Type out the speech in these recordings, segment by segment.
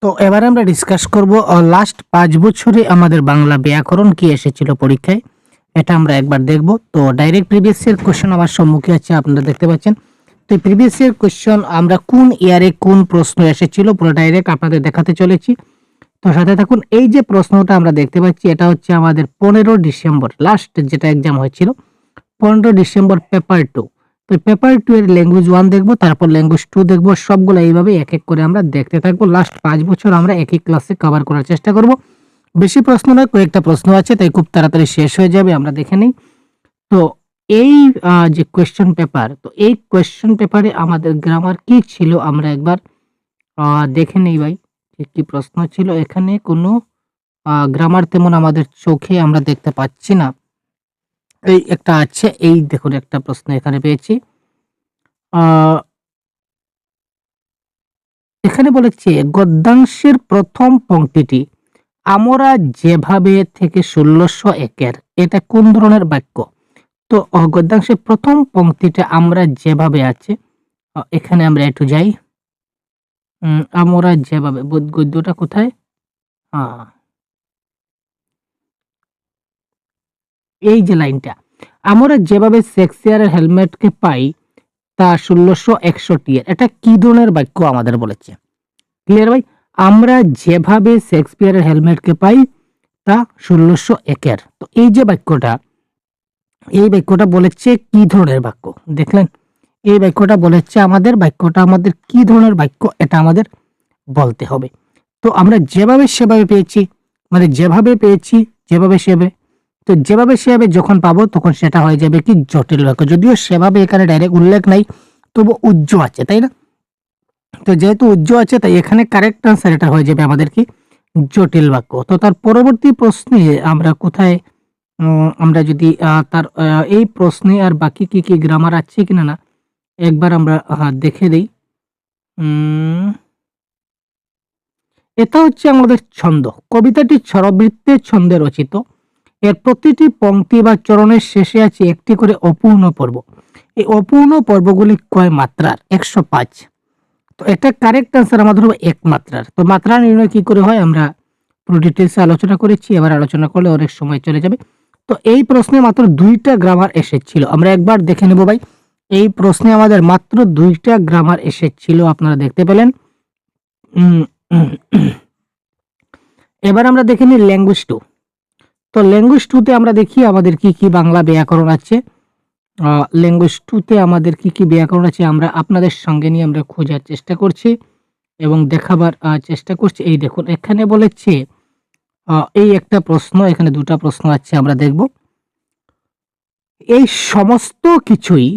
তো এবারে আমরা ডিসকাস করব লাস্ট ৫ বছরে আমাদের বাংলা ব্যাকরণ কি এসেছিল পরীক্ষায়, এটা আমরা একবার দেখব। তো ডাইরেক্ট প্রিভিয়াস ইয়ার কোশ্চেন আমার সম্মুখে আছে, আপনারা দেখতে পাচ্ছেন। তো প্রিভিয়াস ইয়ার কোশ্চেন আমরা কোন ইয়ারে কোন প্রশ্ন এসেছিল পুরো ডাইরেক্ট আপনাদের দেখাতে চলেছি। তো সাথে থাকুন। এই যে প্রশ্নটা আমরা দেখতে পাচ্ছি এটা হচ্ছে আমাদের 15 ডিসেম্বর লাস্ট যেটা এক্সাম হয়েছিল, 15 ডিসেম্বর পেপার 2। তো পেপার 2 এর ল্যাঙ্গুয়েজ 1 দেখব, তারপর ল্যাঙ্গুয়েজ 2 দেখব, সবগুলো এইভাবে এক এক করে আমরা দেখতে থাকবো। লাস্ট 5 বছর আমরা একই ক্লাসে কভার করার চেষ্টা করব। বেশি প্রশ্ন নয়, কয়েকটা প্রশ্ন আছে, তাই খুব তাড়াতাড়ি শেষ হয়ে যাবে, আমরা দেখে নিই। তো এই যে কোয়েশ্চেন পেপার, তো এই কোয়েশ্চেন পেপারে আমাদের গ্রামার কি ছিল আমরা একবার দেখে নেই ভাই। কি প্রশ্ন ছিল এখানে, কোনো গ্রামার তেমন আমাদের চোখে আমরা দেখতে পাচ্ছি না। এই একটা আছে, এই দেখুন একটা প্রশ্ন এখানে পেয়েছি। এখানে বলেছে গদ্যাংশের প্রথম পংক্তিটি আমরা যেভাবে থেকে ১৬০১ এটা কোন ধরনের বাক্য? তো গদ্যাংশের প্রথম পংক্তিটা আমরা যেভাবে আছে, এখানে আমরা একটু যাই। আমরা যেভাবে গদ্যটা কোথায়? এই যে লাইনটা, আমরা যেভাবে শেক্সপিয়ারের হেলমেটকে পাই তা ১৬৬১ এর, এটা কি ধরনের বাক্য আমাদের বলেছে? ক্লিয়ার ভাই? আমরা যেভাবে শেক্সপিয়ারের হেলমেটকে পাই তা ১৬০১ এর। তো এই যে বাক্যটা, এই বাক্যটা বলেছে কি ধরনের বাক্য? দেখলেন, এই বাক্যটা বলেছে আমাদের, বাক্যটা আমাদের কি ধরনের বাক্য এটা আমাদের বলতে হবে। তো আমরা যেভাবে সেভাবে পেয়েছি, মানে যেভাবে পেয়েছি যেভাবে সেভাবে, তো যেভাবে সেভাবে যখন পাবো তখন সেটা হয়ে যাবে কি জটিল বাক্য। যদিও সেভাবে এখানে ডাইরেক্ট উল্লেখ নাই, তবু উজ্জ আছে, তাই না? তো যেহেতু উজ্জ আছে তাই এখানে কারেক্ট আনসার এটা হয়ে যাবে আমাদের কি জটিল বাক্য। তো তার পরবর্তী প্রশ্নে আমরা কোথায়, আমরা যদি তার এই প্রশ্নে আর বাকি কি কি গ্রামার আছে কিনা না একবার আমরা দেখে দেই। এটা হচ্ছে আমাদের ছন্দ। কবিতাটি স্বরবৃত্তের ছন্দে রচিত। এর প্রতিটি পংক্তি বা চরণের শেষে আছে একটি করে অপূর্ণ পর্ব। এই অপূর্ণ পর্বগুলি কয় মাত্রার? ১০৫। তো এটা কারেক্ট আনসার আমাদের হবে ১ মাত্রার। তো মাত্রা নির্ণয় কি করে হয় আমরা পুরো ডিটেইলসে আলোচনা করেছি, এবার আলোচনা করলে অনেক সময় চলে যাবে। তো এই প্রশ্নে মাত্র ২টা গ্রামার এসেছিল, আমরা একবার দেখে নেব ভাই। এই প্রশ্নে আমাদের মাত্র ২টা গ্রামার এসেছিল, আপনারা দেখতে পেলেন। এবার আমরা দেখে নিই ল্যাঙ্গুয়েজ 2। তো ল্যাঙ্গুয়েজ 2 তে আমরা দেখি আমাদের কি কি বাংলা ব্যাকরণ আছে। ল্যাঙ্গুয়েজ 2 তে আমাদের কি কি ব্যাকরণ আছে আমরা আপনাদের সঙ্গে নিয়ে আমরা খোঁজার চেষ্টা করছি এবং দেখাবার চেষ্টা করছি। এই দেখুন এখানে বলেছে এই একটা প্রশ্ন, এখানে 2টা প্রশ্ন আছে, আমরা দেখব। এই সমস্ত কিছুই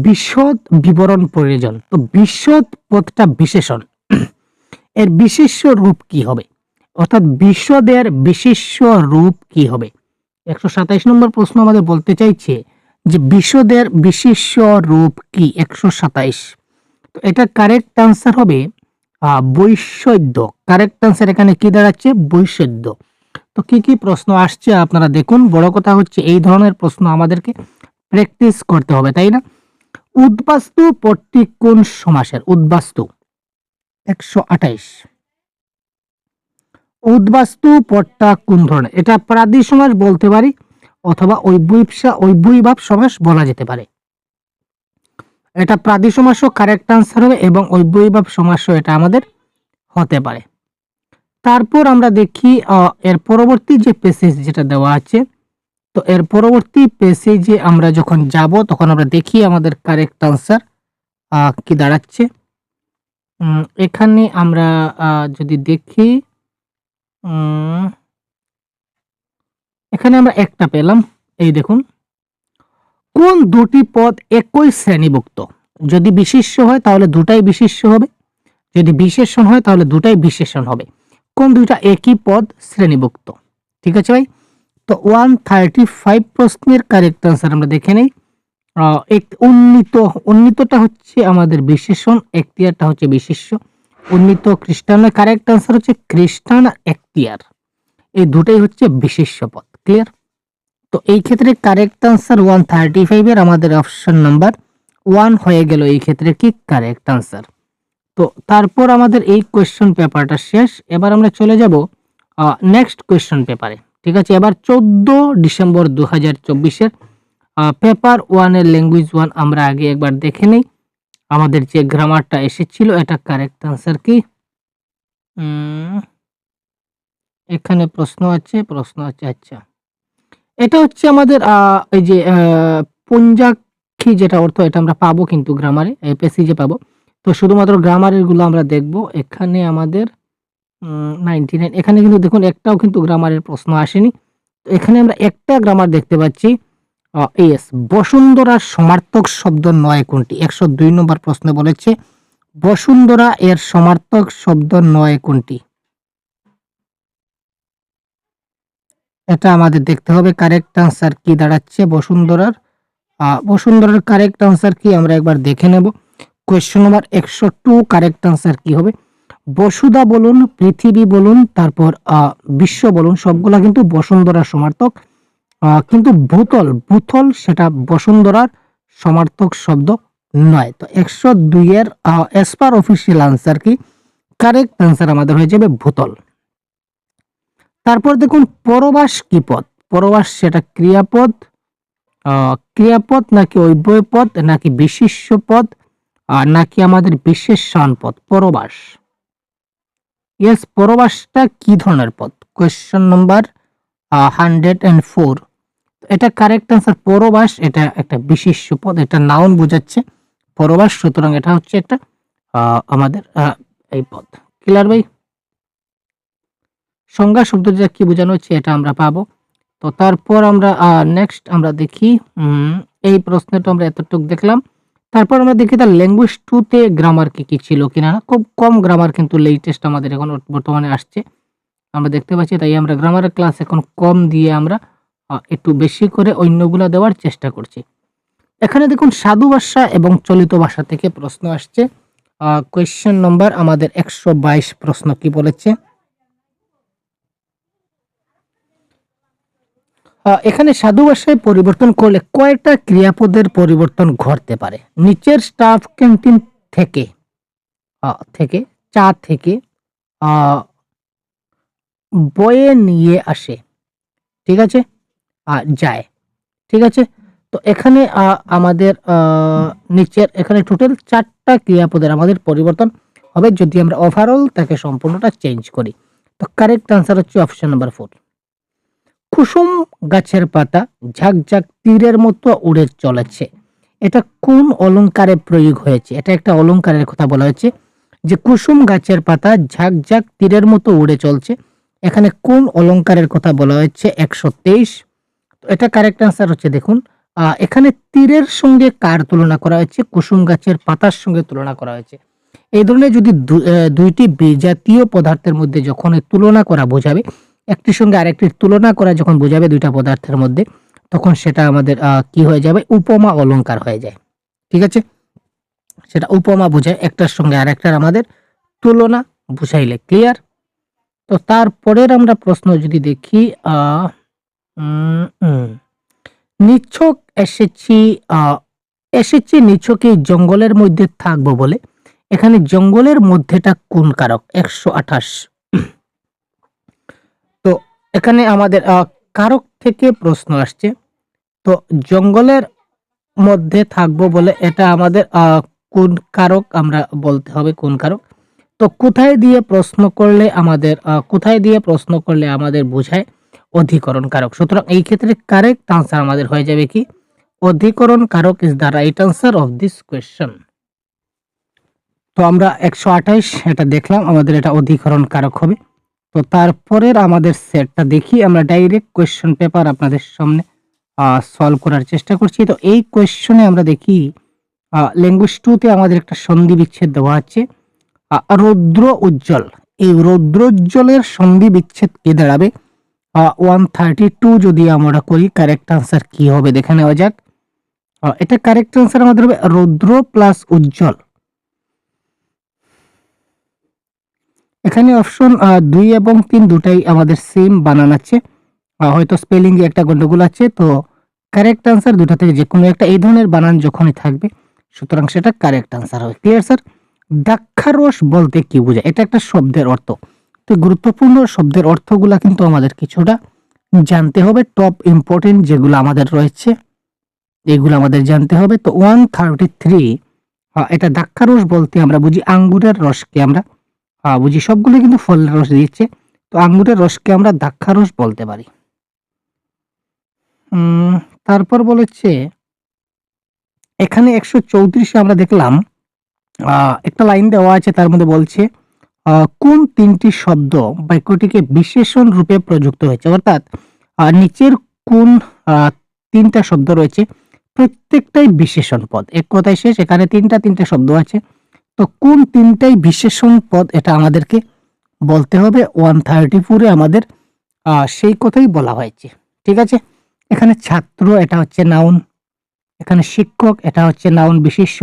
বিশদ বিবরণ প্রয়োজন। তো বিশদ পদটা বিশেষণ, এর বিশেষ্য রূপ কি হবে? অর্থাৎ বিশদের বিশেষ্য রূপ কি হবে? ১২৭ নম্বর প্রশ্ন আমাদের বলতে চাইছে যে বিশদের বিশেষ্য রূপ কি ১২৭। তো এটা কারেক্ট আনসার হবে বৈষয়দ্য। কারেক্ট আনসার এখানে কি দাঁড়াচ্ছে? বৈষয়দ্য। তো কি কি প্রশ্ন আসছে আপনারা দেখুন। বড় কথা হচ্ছে এই ধরনের প্রশ্ন আমাদেরকে প্র্যাকটিস করতে হবে, তাই না? উদ্বাস্তু পদটি কোন সমাসের? উদ্বাস্তু ১২৮। উদ্বাস্তু পদটা কোন ধরনের? এটা প্রাদি সমাস বলতে পারি অথবা অব্যয়ীভাব সমাস বলা যেতে পারে। এটা প্রাদি সমাসও কারেক্ট আনসার হবে এবং অব্যয়ীভাব সমাসও এটা আমাদের হতে পারে। তারপর আমরা দেখি এর পরবর্তী যে প্যাসেজ যেটা দেওয়া আছে, তো এর পরবর্তী প্যাসেজে আমরা যখন যাব তখন আমরা দেখি আমাদের কারেক্ট আনসার কি দাঁড়াচ্ছে। এখানে আমরা যদি দেখি, এখানে আমরা একটা পেলাম। এই দেখুন, কোন দুটি পদ একই শ্রেণীভুক্ত? যদি বিশেষ্য হয় তাহলে দুটাই বিশেষ্য হবে, যদি বিশেষণ হয় তাহলে দুটাই বিশেষণ হবে। কোন দুইটা একই পদ শ্রেণীভুক্ত? ঠিক আছে ভাই। তো 135 প্রশ্নের কারেক্ট আনসার আমরা দেখে নেই। উন্নীতটা হচ্ছে আমাদের বিশেষণ, এখতিয়ারটা হচ্ছে বিশেষ্য। উন্নীত খ্রিস্টানের কারেক্ট আনসার হচ্ছে খ্রিস্টান আর এখতিয়ার, এই দুটাই হচ্ছে বিশেষ্য পদ। ক্লিয়ার? তো এই ক্ষেত্রে কারেক্ট আনসার 135 এর আমাদের অপশন নাম্বার 1 হয়ে গেল এই ক্ষেত্রে কি কারেক্ট আনসার। তো তারপর আমাদের এই কোয়েশ্চন পেপারটা শেষ। এবার আমরা চলে যাব নেক্সট কোয়েশ্চন পেপারে। ঠিক আছে, এবার 14 ডিসেম্বর 2024 এর পেপার 1 এর ল্যাঙ্গুয়েজ 1 আমরা আগে একবার দেখে নেই। আমাদের যে গ্রামারটা এসেছিল এটা কারেক্ট আনসার কি? এখানে প্রশ্ন আছে আচ্ছা, এটা হচ্ছে আমাদের এই যে পুঞ্জাক্ষী যেটা অর্থ, এটা আমরা পাবো কিন্তু গ্রামারে প্যাসেজে পাবো। তো শুধুমাত্র গ্রামারের গুলো আমরা দেখব। এখানে আমাদের 99, এখানে কিন্তু দেখুন একটাও কিন্তু গ্রামারের প্রশ্ন আসেনি। তো এখানে আমরা একটা গ্রামার দেখতে পাচ্ছি। ইয়েস, বসুন্ধরার সমার্থক শব্দ নয় কোনটি? 102 নম্বর প্রশ্নে বলেছে বসুন্ধরা এর সমার্থক শব্দ নয় কোনটি? এটা আমাদের দেখতে হবে কারেক্ট আনসার কি দাঁড়াচ্ছে বসুন্ধরার কারেক্ট আনসার কি আমরা একবার দেখে নেব। কোয়েশ্চন নাম্বার 102 কারেক্ট আনসার কি হবে? বসুধা বলুন, পৃথিবী বলুন, তারপর বিশ্ব বলুন, সবগুলা কিন্তু বসুন্ধরার সমার্থক। কিন্তু ভূতল সেটা বসুন্ধরার সমার্থক শব্দ নয়। তো 102 এর এস পার অফিসিয়াল আনসার কি? কারেক্ট আনসার আমাদের হয়ে যাবে ভূতল। তারপর দেখুন পরবাস কি পদ? পরবাস সেটা ক্রিয়াপদ নাকি অব্যয় পদ নাকি বিশেষ্য পদ নাকি আমাদের বিশেষণ পদ? পরবাস। ইয়েস, পরবাসটা কি ধরনের পদ? Question number 104। এটা কারেক্ট আনসার পরবাস এটা একটা বিশেষ্য পদ, এটা নাউন বোঝাচ্ছে পরবাস, সুতরাং এটা হচ্ছে একটা আমাদের এই পদ। ক্লিয়ার ভাই? সংজ্ঞা শব্দটা কি বোঝানো হচ্ছে এটা আমরা পাবো। তো তারপর আমরা নেক্সট আমরা দেখি এই প্রশ্নটা আমরা এতটুকু দেখলাম। তারপর আমরা দেখি তার ল্যাঙ্গুয়েজ 2 তে গ্রামার কি ছিল কিনা। খুব কম গ্রামার কিন্তু লেটেস্ট আমাদের এখন বর্তমানে আসছে আমরা দেখতে পাচ্ছি, তাই আমরা গ্রামারের ক্লাস এখন কম দিয়ে আমরা একটু বেশি করে অন্যগুলা দেওয়ার চেষ্টা করছি। এখানে দেখুন সাধু ভাষা এবং চলিত ভাষা থেকে প্রশ্ন আসছে। কোয়েশ্চেন নম্বর আমাদের 122 প্রশ্ন কি বলেছে? এখানে সাধু ভাষায় পরিবর্তন করলে কয়টা ক্রিয়াপদের পরিবর্তন ঘটতে পারে? নিচের স্টাফ ক্যান্টিন থেকে চা থেকে বয়ে নিয়ে আসে, ঠিক আছে, যায়, ঠিক আছে। তো এখানে আমাদের নিচের এখানে টোটাল 4টা ক্রিয়াপদের আমাদের পরিবর্তন হবে যদি আমরা ওভারঅল তাকে সম্পূর্ণটা চেঞ্জ করি। তো কারেক্ট আনসার হচ্ছে অপশন নাম্বার 4। কুসুম গাছের পাতা ঝাঁকঝাঁক তীরের মতো উড়ে চলেছে, এটা কোন অলংকারে প্রয়োগ হয়েছে? এটা একটা অলংকারের কথা বলা হয়েছে যে কুসুম গাছের পাতা ঝাঁকঝাঁক তীরের মতো উড়ে চলছে, এখানে কোন অলংকারের কথা বলা হয়েছে? 123। এটা কারেক্ট আনসার হচ্ছে দেখুন এখানে তীরের সঙ্গে কার তুলনা করা হয়েছে? কুসুম গাছের পাতার সঙ্গে তুলনা করা হয়েছে। এই ধরনের যদি দুইটি বিজাতীয় পদার্থের মধ্যে যখন তুলনা করা বোঝাবে, একটির সঙ্গে আরেকটির তুলনা করা যখন বোঝাবে দুইটা পদার্থের মধ্যে, তখন সেটা আমাদের কি হয়ে যাবে? উপমা অলংকার হয়ে যায়, ঠিক আছে। সেটা উপমা বোঝায়, একটার সঙ্গে আরেকটার আমাদের তুলনা বুঝাইলে। ক্লিয়ার? তো তারপরের আমরা প্রশ্ন যদি দেখি নিছক এসেছি নিছকে জঙ্গলের মধ্যে থাকবো বলে, এখানে জঙ্গলের মধ্যেটা কোন কারক? 128। তো এখানে আমাদের কারক থেকে প্রশ্ন আসছে। তো জঙ্গলের মধ্যে থাকবো বলে এটা আমাদের কোন কারক আমরা বলতে হবে, কোন কারক। তো কোথায় দিয়ে প্রশ্ন করলে আমাদের বোঝায় অধিকরণ কারক, সুতরাং এই ক্ষেত্রে কারেক্ট আনসার আমাদের হয়ে যাবে কি? অধিকরণ কারক is the right answer of this question. তো আমরা 128 এটা দেখলাম, আমাদের এটা অধিকরণ কারক হবে। তো তারপরের আমাদের সেটটা দেখি, আমরা ডাইরেক্ট কোয়েশ্চন পেপার আপনাদের সামনে সলভ করার চেষ্টা করছি। তো এই কোয়েশ্চনে আমরা দেখি ল্যাঙ্গুয়েজ 2 তে আমাদের একটা সন্ধি বিচ্ছেদ দেওয়া আছে রৌদ্র উজ্জ্বল। এই রৌদ্রোজ্জ্বলের সন্ধি বিচ্ছেদ কি দাঁড়াবে? 132 যদি আমরা করি কারেক্ট আনসার কি হবে দেখে নেওয়া যাক। এটা কারেক্ট আনসার আমাদের হবে রৌদ্র প্লাস উজ্জ্বল। এখানে অপশন 2 এবং 3 দুটাই আমাদের সেম বানান আছে, হয়তো স্পেলিং এ একটা গন্ডগোল আছে। তো কারেক্ট আনসার দুটা থেকে যে কোনো একটা এই ধরনের বানান যখনই থাকবে, সুতরাং সেটা কারেক্ট আনসার হবে। Clear sir? দ্রাক্ষারস বলতে কি বোঝায়? এটা একটা শব্দের অর্থ। তো গুরুত্বপূর্ণ শব্দের অর্থগুলা কিন্তু আমাদের কিছুটা জানতে হবে। টপ ইম্পর্টেন্ট যেগুলো আমাদের রয়েছে এগুলো আমাদের জানতে হবে। তো 133 এটা দ্রাক্ষারস বলতে আমরা বুঝি আঙ্গুরের রসকে আমরা বুঝি, সবগুলো কিন্তু ফলের রস দিচ্ছে। তো আঙ্গুরের রসকে আমরা দ্রাক্ষারস বলতে পারি। তারপর বলেছে এখানে 134 আমরা দেখলাম একটা লাইন দেওয়া আছে, তার মধ্যে বলছে কোন তিনটি শব্দ বাক্যটিকে বিশেষণ রূপে প্রযুক্ত হয়েছে, অর্থাৎ নিচের কোন তিনটা শব্দ রয়েছে প্রত্যেকটাই বিশেষণ পদ। এক কথায় শেষ, এখানে তিনটা শব্দ আছে। তো কোন তিনটাই বিশেষণ পদ এটা আমাদেরকে বলতে হবে। 134 আমাদের সেই কথাই বলা হয়েছে। ঠিক আছে, এখানে ছাত্র এটা হচ্ছে নাউন, এখানে শিক্ষক এটা হচ্ছে নাউন বিশেষ্য,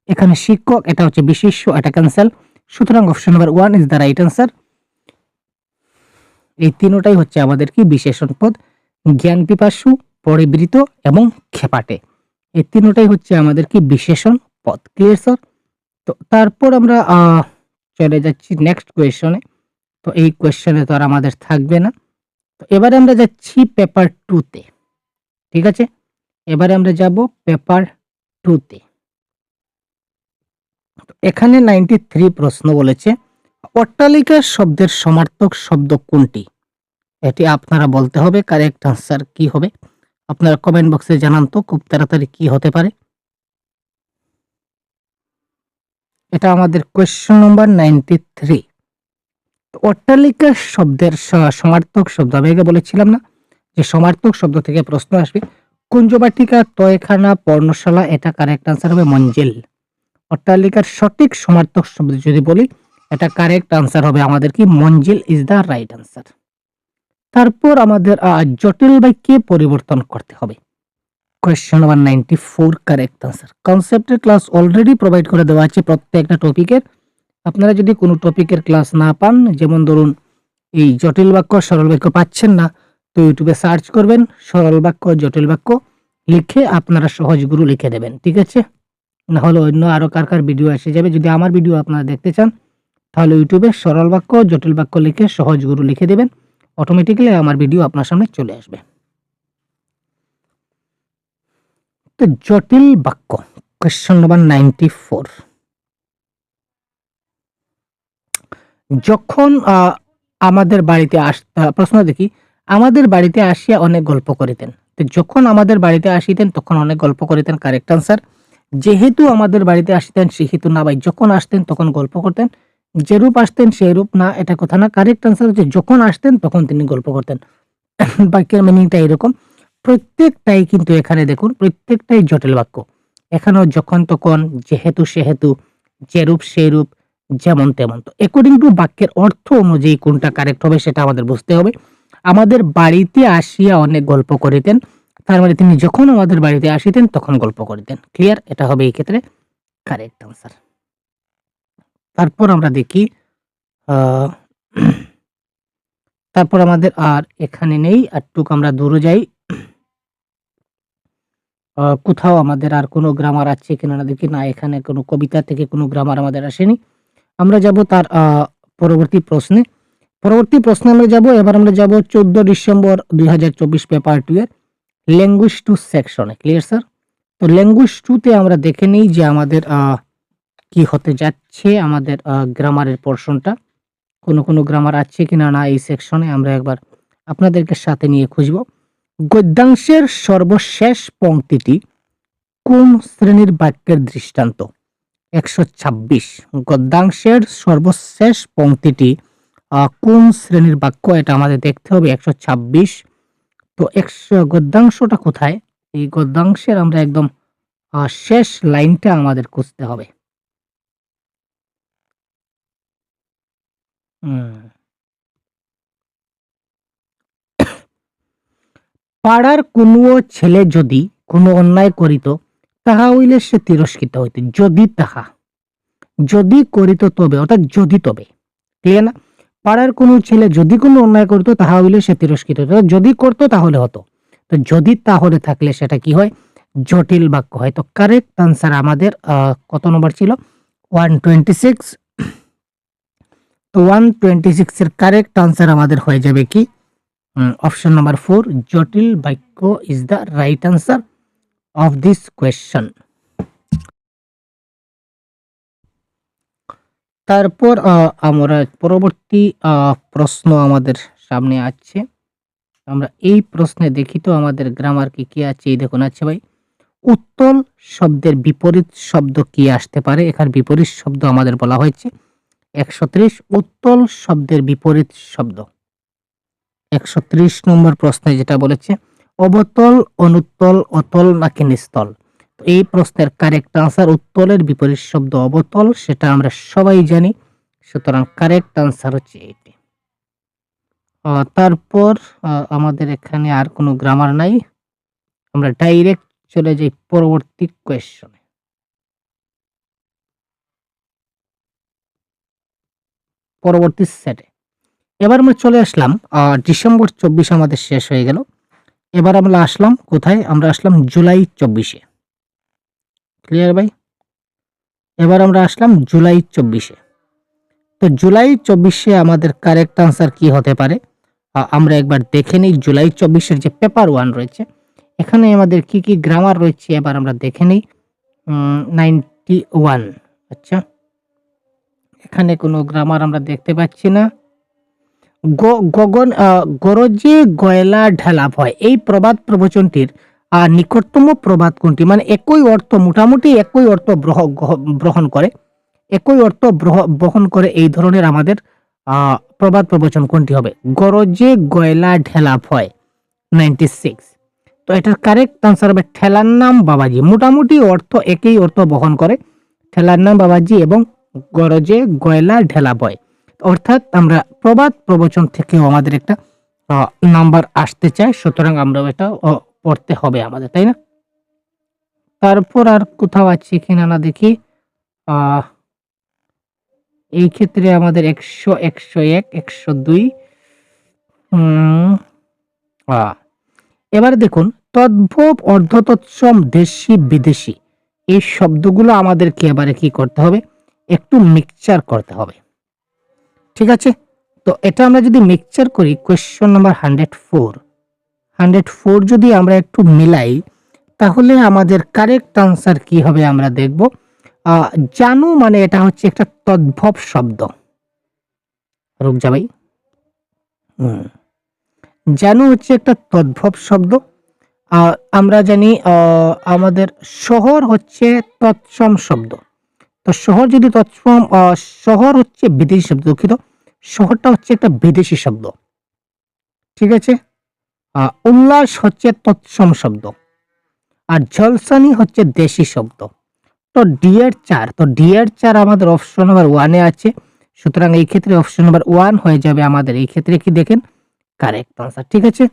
এখানে শিক্ষক এটা হচ্ছে বিশেষ্য, এটা ক্যান্সেল। সুতরাং option number 1 is the right answer. এই তিনটাই হচ্ছে আমাদের কি বিশেষণ পদ। জ্ঞান পিপাসু, পরিবৃত এবং খেপাটে, এই তিনটাই হচ্ছে আমাদের কি বিশেষণ পদ। Clear sir? তো তারপর আমরা চলে যাচ্ছি নেক্সট কোয়েশ্চনে। তো এই কোয়েশ্চনে তো আর আমাদের থাকবে না। তো এবারে আমরা যাচ্ছি পেপার 2 তে। ঠিক আছে, এবারে আমরা যাব পেপার 2 তে। এখানে 93 প্রশ্ন বলেছে অট্টালিকা শব্দের সমার্থক শব্দ কোনটি? এটি আপনারা বলতে হবে। কারেক্ট আনসার কি হবে আপনারা কমেন্ট বক্সে জানান তো খুব তাড়াতাড়ি কি হতে পারে। এটা আমাদের কোয়েশ্চন নাম্বার 93। অট্টালিকা শব্দের সমার্থক শব্দ আমি আগে বলেছিলাম না যে সমার্থক শব্দ থেকে প্রশ্ন আসবে। কুঞ্জবাটিকা, তয়খানা, পর্ণশালা, এটা কারেক্ট আনসার হবে মঞ্জিল। অট্টালিকার সঠিক সমার্থক শব্দ যদি বলি এটা কারেক্ট আনসার হবে আমাদের কি মঞ্জিল ইজ দ্য রাইট আনসার। তারপর আমাদের জটিল বাক্যে পরিবর্তন করতে হবে। Question number 94 correct answer. কনসেপ্টের ক্লাস অলরেডি প্রোভাইড করে দেওয়া আছে প্রত্যেকটা টপিকের। আপনারা যদি কোনো টপিকের ক্লাস না পান, যেমন ধরুন এই জটিল বাক্য সরল বাক্য পাচ্ছেন না, তো ইউটিউবে সার্চ করবেন সরল বাক্য জটিল বাক্য লিখে আপনারা সহজ গুরু লিখে দেবেন। ঠিক আছে, না হলে অন্য আরো কার ভিডিও এসে যাবে। যদি আমার ভিডিও আপনারা দেখতে চান তাহলে ইউটিউবে সরল বাক্য জটিল বাক্য লিখে সহজ গুরু লিখে দেবেন, অটোমেটিক্যালি আমার ভিডিও আপনার সামনে চলে আসবে। তো জটিল বাক্য কোয়েশ্চন নাম্বার 94। যখন আমাদের বাড়িতে প্রশ্ন দেখি, আমাদের বাড়িতে আসিয়া অনেক গল্প করিতেন। তো যখন আমাদের বাড়িতে আসিতেন তখন অনেক গল্প করিতেন, কারেক্ট আনসার। যেহেতু আমাদের বাড়িতে আসিতেন সেহেতু না ভাই, যখন আসতেন তখন গল্প করতেন। যেরূপ আসতেন সেইরূপ না, এটা কথা না। কারেক্ট আনসার হচ্ছে যখন আসতেন তখন তিনি গল্প করতেন। বাক্যের মিনিংটা এরকম। প্রত্যেকটাই কিন্তু এখানে দেখুন প্রত্যেকটাই জটিল বাক্য। এখানেও যখন তখন, যেহেতু সেহেতু, যেরূপ সেইরূপ, যেমন তেমন। তো অ্যাকর্ডিং টু বাক্যের অর্থ অনুযায়ী কোনটা কারেক্ট হবে সেটা আমাদের বুঝতে হবে। আমাদের বাড়িতে আসিয়া অনেক গল্প করিতেন, তার মানে তিনি যখন আমাদের বাড়িতে আসিতেন তখন গল্প করিতেন। ক্লিয়ার? এটা হবে এই ক্ষেত্রে কারেক্ট আনসার। তারপর আমরা দেখি তারপর আমাদের আর এখানে নেই, একটুক আমরা দূরে যাই। কোথাও আমাদের আর কোনো গ্রামার আছে কিনা না দেখি। না, এখানে কোনো কবিতা থেকে কোনো গ্রামার আমাদের আসেনি। আমরা যাব তার পরবর্তী প্রশ্নে। পরবর্তী প্রশ্নে আমরা যাব। এবার আমরা যাব 14 ডিসেম্বর 2024 পেপার 2 এর ল্যাঙ্গুয়েজ 2 সেকশনে। Clear sir? তো ল্যাঙ্গুয়েজ 2 তে আমরা দেখে নিই যে আমাদের কি হতে যাচ্ছে আমাদের গ্রামারের পোরশনটা। কোনো গ্রামার আছে কিনা না এই সেকশনে আমরা একবার আপনাদেরকে সাথে নিয়ে খুঁজব। গদ্যাংশের সর্বশেষ পংক্তিটি কোন শ্রেণীর বাক্যের দৃষ্টান্ত? 126। গদ্যাংশের সর্বশেষ পংক্তিটি কোন শ্রেণীর বাক্য এটা আমাদের দেখতে হবে। 126। তো গদ্যাংশটা কোথায়? এই গদ্যাংশের আমরা একদম শেষ লাইনটা আমাদের খুঁজতে হবে। পাড়ার কোনো ছেলে যদি কোনো অন্যায় করিত তাহা হইলে সে তিরস্কৃত হইত। যদি করিত তবে, অর্থাৎ যদি তবে। ঠিক না? পাড়ার কোনো ছেলে যদি কোনো অন্যায় করতো তাহা হইলে সে তিরস্কৃত হতো। যদি করতো তাহলে হতো। তো যদি তাহলে থাকলে সেটা কি হয়? জটিল বাক্য হয়। তো কারেক্ট আনসার আমাদের কত নম্বর ছিল? 126। তো 126 এর কারেক্ট আনসার আমাদের হয়ে যাবে কি অপশন নাম্বার 4, জটিল বাক্য is the right answer of this question. তারপর আমরা পরবর্তী প্রশ্ন আমাদের সামনে আছে। আমরা এই প্রশ্নে দেখি তো আমাদের গ্রামার কি আছে। এই দেখুন আছে ভাই, উত্তল শব্দের বিপরীত শব্দ কি আসতে পারে। এখানে বিপরীত শব্দ আমাদের বলা হয়েছে 130। উত্তল শব্দের বিপরীত শব্দ 130 নম্বর প্রশ্নে যেটা বলেছে, অবতল, অনুত্তল, অতল নাকি নিস্তল। তো এই প্রশ্নের কারেক্ট আনসার উত্তলের বিপরীত শব্দ অবতল, সেটা আমরা সবাই জানি। সুতরাং কারেক্ট আনসার হচ্ছে এটি। তারপর আমাদের এখানে আর কোনো গ্রামার নাই, আমরা ডাইরেক্ট চলে যাই পরবর্তী কোয়েশ্চনে। পরবর্তী সেটে এবার আমরা চলে আসলাম ডিসেম্বর 24 আমাদের শেষ হয়ে গেল। এবার আমরা আসলাম কোথায়, আমরা আসলাম জুলাই 24-এ। ক্লিয়ার ভাই? এবার আমরা আসলাম জুলাই 24-এ। তো জুলাই 24-এ আমাদের কারেক্ট আনসার কি হতে পারে আমরা একবার দেখে নিই। জুলাই 24-এর যে পেপার 1 রয়েছে, এখানে আমাদের কি কি গ্রামার রয়েছে এবার আমরা দেখে নিই। 91, আচ্ছা এখানে কোনো গ্রামার আমরা দেখতে পাচ্ছি না। গগন গরজে গয়লা ঢালা ভয়, এই প্রবাদ প্রবচনটির নিকটতম প্রবাদ কোনটি। মানে একই অর্থ, মোটামুটি একই অর্থ বহন করে, একই অর্থ বহন করে এই ধরনের আমাদের প্রবাদ প্রবচন কোনটি হবে। গরজে গয়লা ঢেলা ভয় 96। তো এটার কারেক্ট আনসার হবে ঠেলার নাম বাবাজি। মোটামুটি অর্থ একই অর্থ বহন করে, ঠেলার নাম বাবাজি এবং গরজে গয়লা ঢেলা ভয়। অর্থাৎ আমরা প্রবাদ প্রবচন থেকেও আমাদের একটা নাম্বার আসতে চাই, সুতরাং আমরা এটা পড়তে হবে আমাদের, তাই না? তারপর আর কোথাও আছে কিনা না দেখি। এই ক্ষেত্রে আমাদের 100, 101, 102। এবার দেখুন, তদ্ভব, অর্ধতৎসম, দেশি, বিদেশি, এই শব্দগুলো আমাদেরকে এবারে কি করতে হবে, একটু মিক্সচার করতে হবে। ঠিক আছে, তো এটা আমরা যদি মিক্সচার করি, কোয়েশ্চন নাম্বার 104 যদি আমরা একটু মিলাই, তাহলে আমাদের কারেক্ট আনসার কি হবে আমরা দেখব। জানু মানে এটা হচ্ছে একটা তদ্ভব শব্দ। রুক যা ভাই, জানু হচ্ছে একটা তদ্ভব শব্দ। আমরা জানি আমাদের শহর হচ্ছে তৎসম শব্দ। তো শহর যদি তৎসম, শহর হচ্ছে বিদেশি শব্দ, দুঃখিত, শহরটা হচ্ছে একটা বিদেশি শব্দ। ঠিক আছে, উল্লাস হচ্ছে তৎসম শব্দ, আর ঝলসানি হচ্ছে দেশি শব্দ। তো ডি এর 4, তো ডি এর 4 আমাদের অপশন নাম্বার 1-এ আছে। সুতরাং এই ক্ষেত্রে অপশন নাম্বার 1 হয়ে যাবে আমাদের এই ক্ষেত্রে কি দেখেন কারেক্ট আনসার। ঠিক আছে,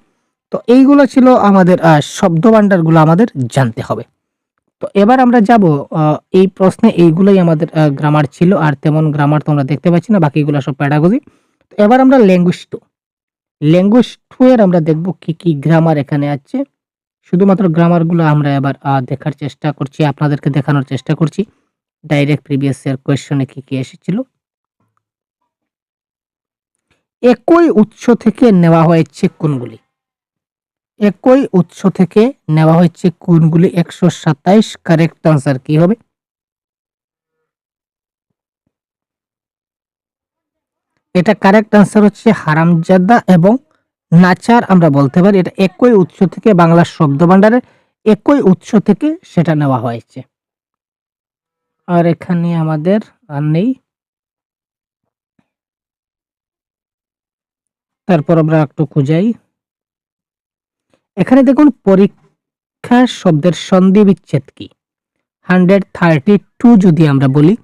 তো এইগুলো ছিল আমাদের শব্দ ভান্ডারগুলো আমাদের জানতে হবে। তো এবার আমরা যাব এই প্রশ্নে, এইগুলোই আমাদের গ্রামার ছিল, আর তেমন গ্রামার তোমরা দেখতে পাচ্ছি না, বাকিগুলো সব প্যাডাগজি। তো এবার আমরা ল্যাঙ্গুয়েজ 2 এর আমরা দেখব কি কি গ্রামার এখানে আছে। শুধুমাত্র গ্রামারগুলো আমরা এবার দেখার চেষ্টা করছি, আপনাদেরকে দেখানোর চেষ্টা করছি ডাইরেক্ট প্রিভিয়াস ইয়ার কোয়েশ্চনে কি কি এসেছিল। একই উৎস থেকে নেওয়া হয়েছে কোনগুলি, একই উৎস থেকে নেওয়া হয়েছে কোনগুলি। 127 কারেক্ট আনসার কি হবে। এটা কারেক্ট আনসার হচ্ছে হারামজাদা এবং নাচার, আমরা বলতে পারি এটা একই উৎস থেকে, বাংলা শব্দ ভান্ডারের একই উৎস থেকে সেটা নেওয়া হয়েছে। আর এখানে আমাদের আর নেই। তারপর আমরা একটু খুঁজাই। এখানে দেখুন, পরীক্ষা শব্দের সন্ধি বিচ্ছেদ কি। 132 যদি আমরা বলি,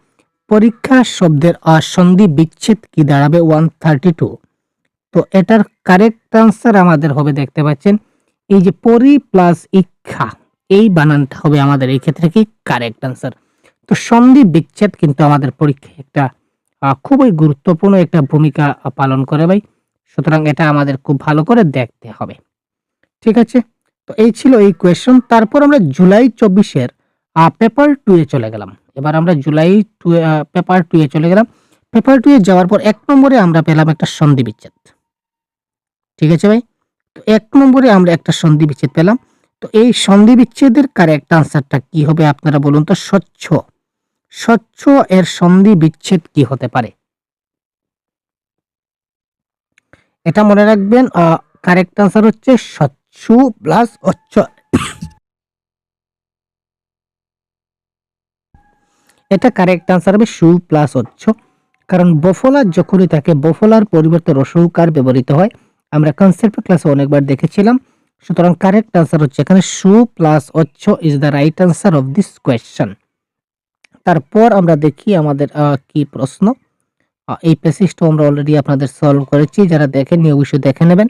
পরীক্ষা শব্দের সন্ধি বিচ্ছেদ কি দাঁড়াবে 132। তো এটার কারেক্ট আনসার আমাদের হবে, দেখতে পাচ্ছেন এই যে পরি প্লাস ইচ্ছা, এই বানানটা হবে আমাদের এই ক্ষেত্রে কি কারেক্ট আনসার। তো সন্ধি বিচ্ছেদ কিন্তু আমাদের পরীক্ষায় একটা খুবই গুরুত্বপূর্ণ একটা ভূমিকা পালন করে ভাই, সুতরাং এটা আমাদের খুব ভালো করে দেখতে হবে। ঠিক আছে, তো এই ছিল এই কোয়েশ্চন। তারপর আমরা জুলাই 24-এর পেপার 2 এ চলে গেলাম। এবার আমরা জুলাই পেপার 2 এ চলে গেলাম। পেপার 2 এ যাওয়ার পর 1 নম্বরে আমরা পেলাম একটা সন্ধি বিচ্ছেদ। ঠিক আছে ভাই? তো 1 নম্বরে আমরা একটা সন্ধি বিচ্ছেদ পেলাম। তো এই সন্ধি বিচ্ছেদের কারেক্ট আনসারটা কি হবে আপনারা বলুন তো? স্বচ্ছ। স্বচ্ছ এর সন্ধি বিচ্ছেদ কি হতে পারে? এটা মনে রাখবেন, কারেক্ট আনসার হচ্ছে স্বচ্ছ প্লাস অচ্ছ। এটা কারেক্ট আনসার হবে সু প্লাস অচ্ছ। কারণ বফলার যখনই থাকে বফলার পরিবর্তে রসৌকার ব্যবহৃত হয়। আমরা কনসেপ্ট ক্লাসে অনেকবার দেখেছিলাম। সুতরাং কারেক্ট আনসার হচ্ছে এখানে সু প্লাস অচ্ছ is the right answer of this question. তারপর আমরা দেখি আমাদের কি প্রশ্ন। এই প্যাসেজটা আমরা অলরেডি আপনাদের সলভ করেছি, যারা দেখেননি অবশ্যই দেখে নেবেন।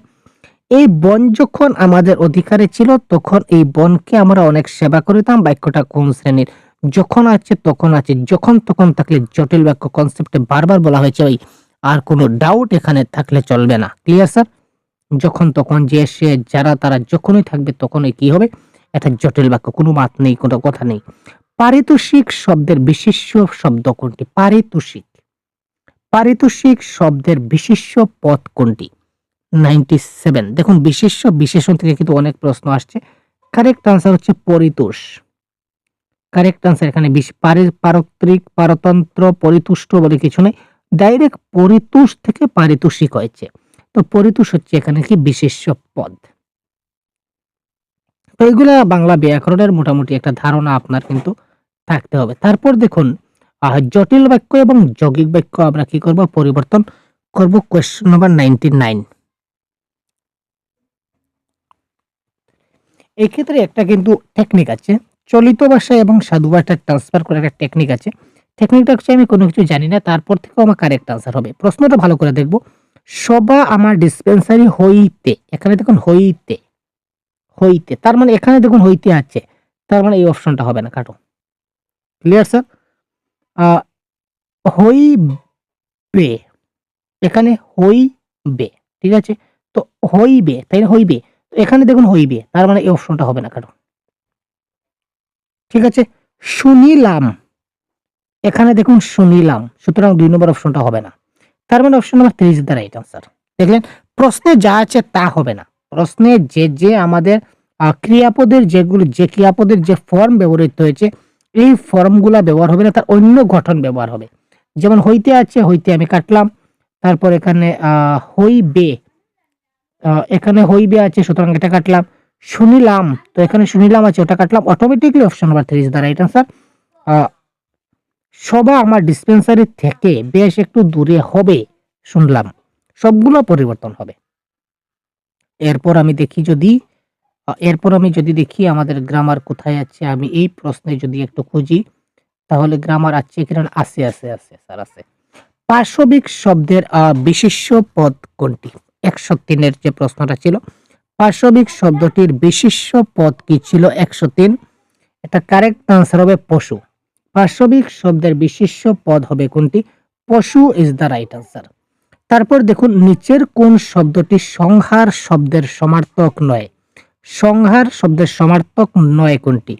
এই বন যখন আমাদের অধিকারে ছিল তখন এই বনকে আমরা অনেক সেবা করিতাম। বাক্যটা কোন শ্রেণীর? যখন আছে তখন আছে, যখন তখন থাকলে জটিল বাক্য কনসেপ্টে বারবার বলা হয়েছে ভাই, আর কোনো ডাউট এখানে থাকলে চলবে না। Clear sir? যখন তখন যে সে যারা তারা যখনই থাকবে তখনই কি হবে? এটা জটিল বাক্য, কোনো মাত নেই, কোনো কথা নেই। পারিতোষিক শব্দের বিশেষ্য শব্দ কোনটি? পারিতোষিক। পারিতোষিক শব্দের বিশেষ্য পদ কোনটি? 97। দেখুন বিশেষ্য বিশেষণ থেকে কিন্তু অনেক প্রশ্ন আসছে। কারেক্ট আনসার হচ্ছে পরিতোষ। কারেক্ট আনসার এখানে পারত্রিক, পারতন্ত্র, পরিতুষ্ট বলে কিছু নেই, ডাইরেক্ট পরিতোষ থেকে পারিতোষিক হয়েছে। তো পরিতোষ হচ্ছে এখানে কি বিশেষ্য পদ। তো এগুলা বাংলা ব্যাকরণের মোটামুটি একটা ধারণা আপনার কিন্তু থাকতে হবে। তারপর দেখুন জটিল বাক্য এবং যৌগিক বাক্য আমরা কি করব? পরিবর্তন করব। Question number 99। এই ক্ষেত্রে একটা কিন্তু টেকনিক আছে, চলিত ভাষা এবং সাধু ভাষায় ট্রান্সফার করার একটা টেকনিক আছে। টেকনিকটা হচ্ছে আমি কোনো কিছু জানি না, তারপর থেকেও আমার কারেক্ট আনসার হবে। প্রশ্নটা ভালো করে দেখব। সবা আমার ডিসপেন্সারি হইতে, এখানে দেখুন হইতে, হইতে তার মানে এখানে দেখুন হইতে আছে, তার মানে এই অপশনটা হবে না, কাটো। Clear sir? হইবে, এখানে হইবে, ঠিক আছে? তো হইবে, তাই না? হইবে, তো এখানে দেখুন হইবে, তার মানে এই অপশনটা হবে না, কাটো। ঠিক আছে? শুনিলাম, এখানে দেখুন শুনিলাম, সুতরাং 2 নম্বর অপশনটা হবে না। তার মানে option number 3 is the right answer. দেখলেন, প্রশ্নে যা আছে তা হবে না। প্রশ্নে যে আমাদের ক্রিয়াপদের যে ক্রিয়াপদের যে ফর্ম ব্যবহৃত হয়েছে এই ফর্মগুলা ব্যবহার হবে না, তার অন্য গঠন ব্যবহার হবে। যেমন হইতে আছে, হইতে আমি কাটলাম। তারপর এখানে হইবে, এখানে হইবে আছে, সুতরাং এটা কাটলাম। শুনিলাম, তো এখানে শুনিলাম আছে, ওটা কাটলাম। Automatically option number 3 is the right answer. সবা আমার ডিসপেন্সারি থেকে বেশ একটু দূরে হবে, শুনলাম। সবগুলো পরিবর্তন হবে। এরপর আমি যদি দেখি আমাদের গ্রামার কোথায় আছে, আমি এই প্রশ্নে যদি একটু খুঁজি তাহলে গ্রামার আছে কিনা। আছে স্যার, আছে। পার্শ্ববিক শব্দের বিশেষ্য পদ কোনটি? 103 যে প্রশ্নটা ছিল, পার্শ্ববিক শব্দটির বিশেষ্য পদ কি ছিল? 103। এটা কারেক্ট আনসার হবে পশু। পার্শ্ববিক শব্দের বিশেষ্য পদ হবে কোনটি? পশু ইজ দ্য রাইট আনসার। তারপর দেখুন নিচের কোন শব্দটি সংহার শব্দের সমার্থক নয়? সংহার শব্দের সমার্থক নয় কোনটি?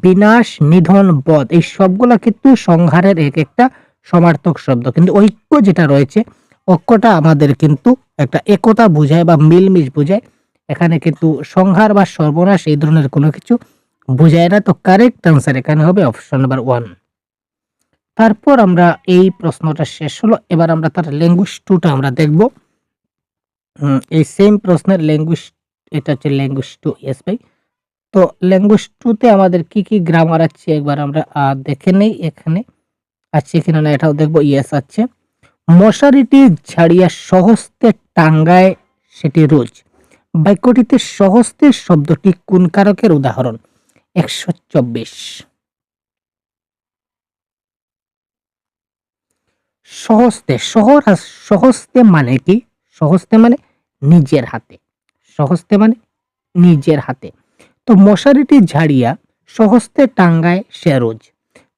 বিনাশ, নিধন, বধ, এই সবগুলা কিন্তু সংহারের এক একটা সমার্থক শব্দ, কিন্তু ঐক্য যেটা রয়েছে, ঐক্যটা আমাদের কিন্তু একটা একতা বোঝায় বা মিলমিশ বোঝায়। এখানে কিন্তু সংহার বা সর্বনাশ এই ধরনের কোনো কিছু বোঝায় না। তো কারেক্ট আনসার এখানে হবে অপশন নাম্বার 1। তারপর আমরা এই প্রশ্নটা শেষ হলো, এবার আমরা তার ল্যাঙ্গুয়েজ 2টা আমরা দেখব। এই সেম প্রশ্নের ল্যাঙ্গুয়েজ, এটা হচ্ছে ল্যাঙ্গুয়েজ 2। ইয়েস ভাই। তো ল্যাঙ্গুয়েজ 2তে আমাদের কি কি গ্রামার আছে একবার আমরা দেখে নেই। এখানে আছে কিনা না এটাও দেখব। ইয়েস আছে। মশারিটি ঝাড়িয়া সহস্তে টাঙ্গায় সেটি রোজ। বাক্যটিতে সহস্তে শব্দটি কোন কারকের উদাহরণ? 124। সহস্তে, সহস্তে মানে কি? সহস্তে মানে নিজের হাতে। সহস্তে মানে নিজের হাতে। তো মশারিটি ঝাড়িয়া সহস্তে টাঙ্গায় সে রোজ।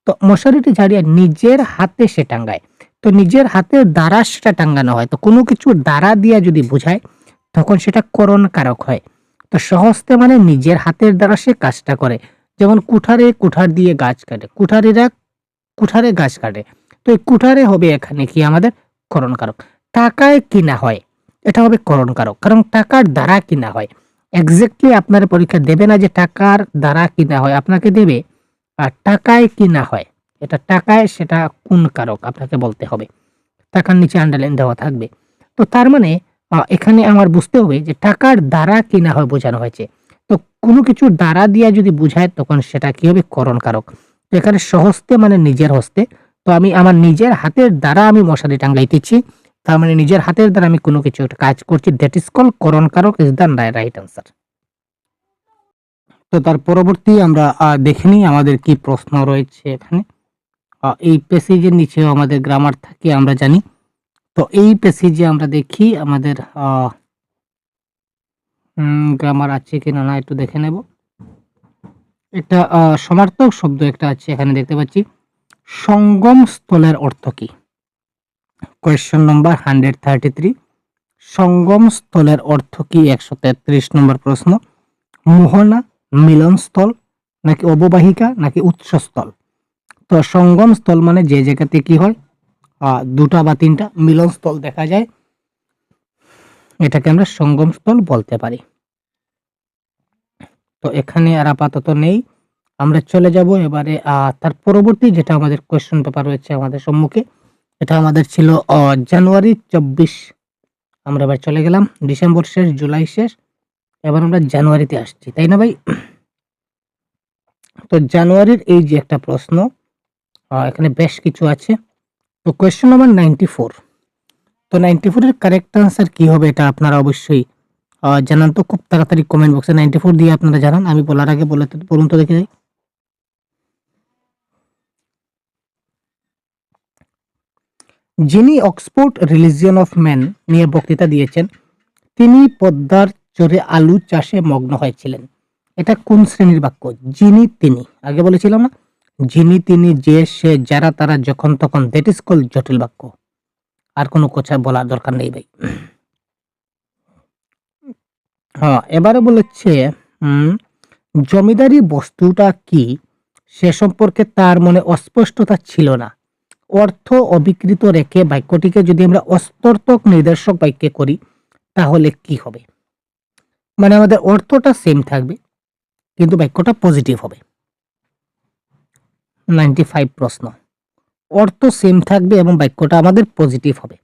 তো মশারিটি ঝাড়িয়া নিজের হাতে সে টাঙ্গায়। তো নিজের হাতের দ্বারা সেটা টাঙ্গানো হয়। তো কোনো কিছু দ্বারা দিয়া যদি বোঝায় তখন সেটা করণ কারক হয়। তো সহস্তে মানে নিজের হাতের দ্বারা সে কাজটা করে। যেমন কুঠারে কুঠার দিয়ে গাছ কাটে। কুঠারিরা কুঠারে গাছ কাটে। তো এই কুঠারে হবে এখানে কি আমাদের করণ কারক। টাকায় কিনা হয়, এটা হবে করণ কারক, কারণ টাকার দ্বারা কিনা হয়। এক্স্যাক্টলি আপনার পরীক্ষা দেবে না যে টাকার দ্বারা কিনা হয়, আপনাকে দেবে আর টাকায় কিনা হয়। এটা টাকায়, সেটা কোন কারক আপনাকে বলতে হবে। টাকার নিচে আন্ডারলাইন দেওয়া থাকবে। তো তার মানে এখানে আমার বুঝতে হবে যে টাকার দ্বারা কিনা হয় বোঝানো হয়েছে। তো কোনো কিছুর দ্বারা দিয়া যদি বুঝায় তখন সেটা কি হবে, করণ কারক। তো এখানে স্বহস্তে মানে নিজের হস্তে। তো আমি আমার নিজের হাতের দ্বারা আমি মশারি টাঙ্গাইতেছি, তার মানে নিজের হাতের দ্বারা আমি কোনো কিছু একটা কাজ করছি, that is call Karan Karak, is the right answer. তো তার পরবর্তী আমরা দেখে নিই আমাদের কি প্রশ্ন রয়েছে এখানে। এই প্যাসেজের নিচেও আমাদের গ্রামার থাকে আমরা জানি। তো এই প্যাসেজে আমরা দেখি আমাদের গ্রামার আছে কিনা না একটু দেখে নেব। একটা সমার্থক শব্দ একটা আছে এখানে দেখতে পাচ্ছি। সঙ্গম স্থলের অর্থ কি? কোয়েশ্চন নম্বর 133। সঙ্গম স্থলের অর্থ কি? 133 নম্বর প্রশ্ন। মোহনা, মিলনস্থল, নাকি অববাহিকা, নাকি উৎসস্থল? তো সঙ্গম স্থল মানে যে জায়গাতে কি হয়, দুটা বা তিনটা মিলনস্থল দেখা যায়, এটাকে আমরা সঙ্গম স্থল বলতে পারি। তো এখানে আর আপাতত নেই, আমরা চলে যাব এবারে তার পরবর্তী যেটা আমাদের কোয়েশ্চন পেপার রয়েছে আমাদের সম্মুখে। এটা আমাদের ছিল জানুয়ারি 24। আমরা এবার চলে গেলাম ডিসেম্বর শেষ, জুলাই শেষ, এবার আমরা জানুয়ারিতে আসছি, তাই না ভাই? তো জানুয়ারির এই যে একটা প্রশ্ন, এখানে বেশ কিছু আছে। তো কোয়েশ্চন নাম্বার 94। তো 94 এর কারেক্ট আনসার কি হবে এটা আপনারা অবশ্যই জানান তো খুব তাড়াতাড়ি কমেন্ট বক্সে 94 দিয়ে আপনারা জানান। আমি বলার আগে বলুন তো দেখে যাই। যিনি অক্সফোর্ড রিলিজিয়ন অফ ম্যান নিয়ে বক্তৃতা দিয়েছেন তিনি পদ্মার চরে আলু চাষে মগ্ন হয়েছিলেন, এটা কোন শ্রেণীর বাক্য? যিনি, তিনি, আগে বলেছিলাম না, যিনি, তিনি, যে, সে, যারা, তারা, যখন, তখন, দ্যাট ইজ কল জটিল বাক্য। আর কোনো কথা বলার দরকার নেই ভাই। হ্যাঁ, এবারে বলেছে জমিদারি বস্তুটা কি সে সম্পর্কে তার মনে অস্পষ্টতা ছিল না। অর্থ অবিকৃত রেখে বাক্যটিকে যদি আমরা অস্তর্থক নির্দেশক বাক্যে করি তাহলে কি হবে? মানে আমাদের অর্থটা সেম থাকবে কিন্তু বাক্যটা পজিটিভ হবে। 95 প্রশ্ন, অর্থ সেম থাকবে এবং বাক্যটা আমাদের পজিটিভ হবে।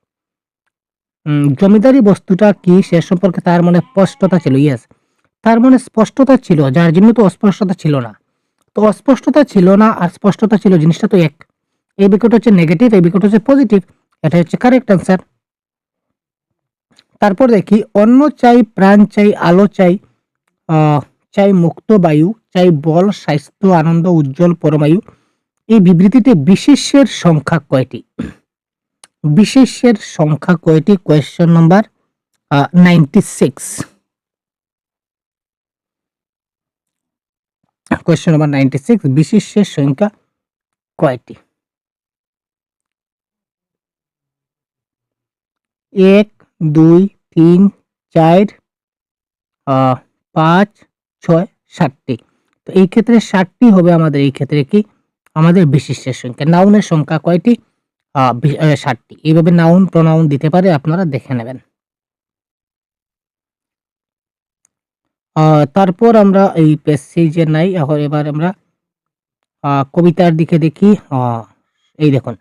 জমিদারি বস্তুটা কি সে সম্পর্কে তার মনে স্পষ্টতা ছিল, ইয়েস, তার মনে স্পষ্টতা ছিল, যার জন্য তো অস্পষ্টতা ছিল না। তো অস্পষ্টতা ছিল না আর স্পষ্টতা ছিল, জিনিসটা তো এক। এই বাক্যটা হচ্ছে নেগেটিভ, এই বাক্যটা হচ্ছে পজিটিভ, এটা হচ্ছে কারেক্ট অ্যান্সার। তারপর দেখি অন্ন চাই, প্রাণ চাই, আলো চাই, চাই মুক্ত বায়ু, চাই বল, স্বাস্থ্য, আনন্দ, উজ্জ্বল পরমায়ু, এই বিবৃতিতে বিশেষ্যের সংখ্যা কয়টি? বিশেষ্যের সংখ্যা কয়টি? Question number 96। কোয়েশ্চন নাম্বার 96, বিশেষ্যের সংখ্যা কয়টি? 1, 2, 3, 4, 5, 6, 7টি। তো এই ক্ষেত্রে 7টি হবে আমাদের, এই ক্ষেত্রে কি আমাদের বিশেষ্যের সংখ্যা। নাউনের সংখ্যা কয়টি? 7টি। এইভাবে নাউন প্রনাউন দিতে পারে, আপনারা দেখে নেবেন। তারপর আমরা এই প্যাসেজে নাই, এখন এবার আমরা কবিতার দিকে দেখি। এই দেখুন,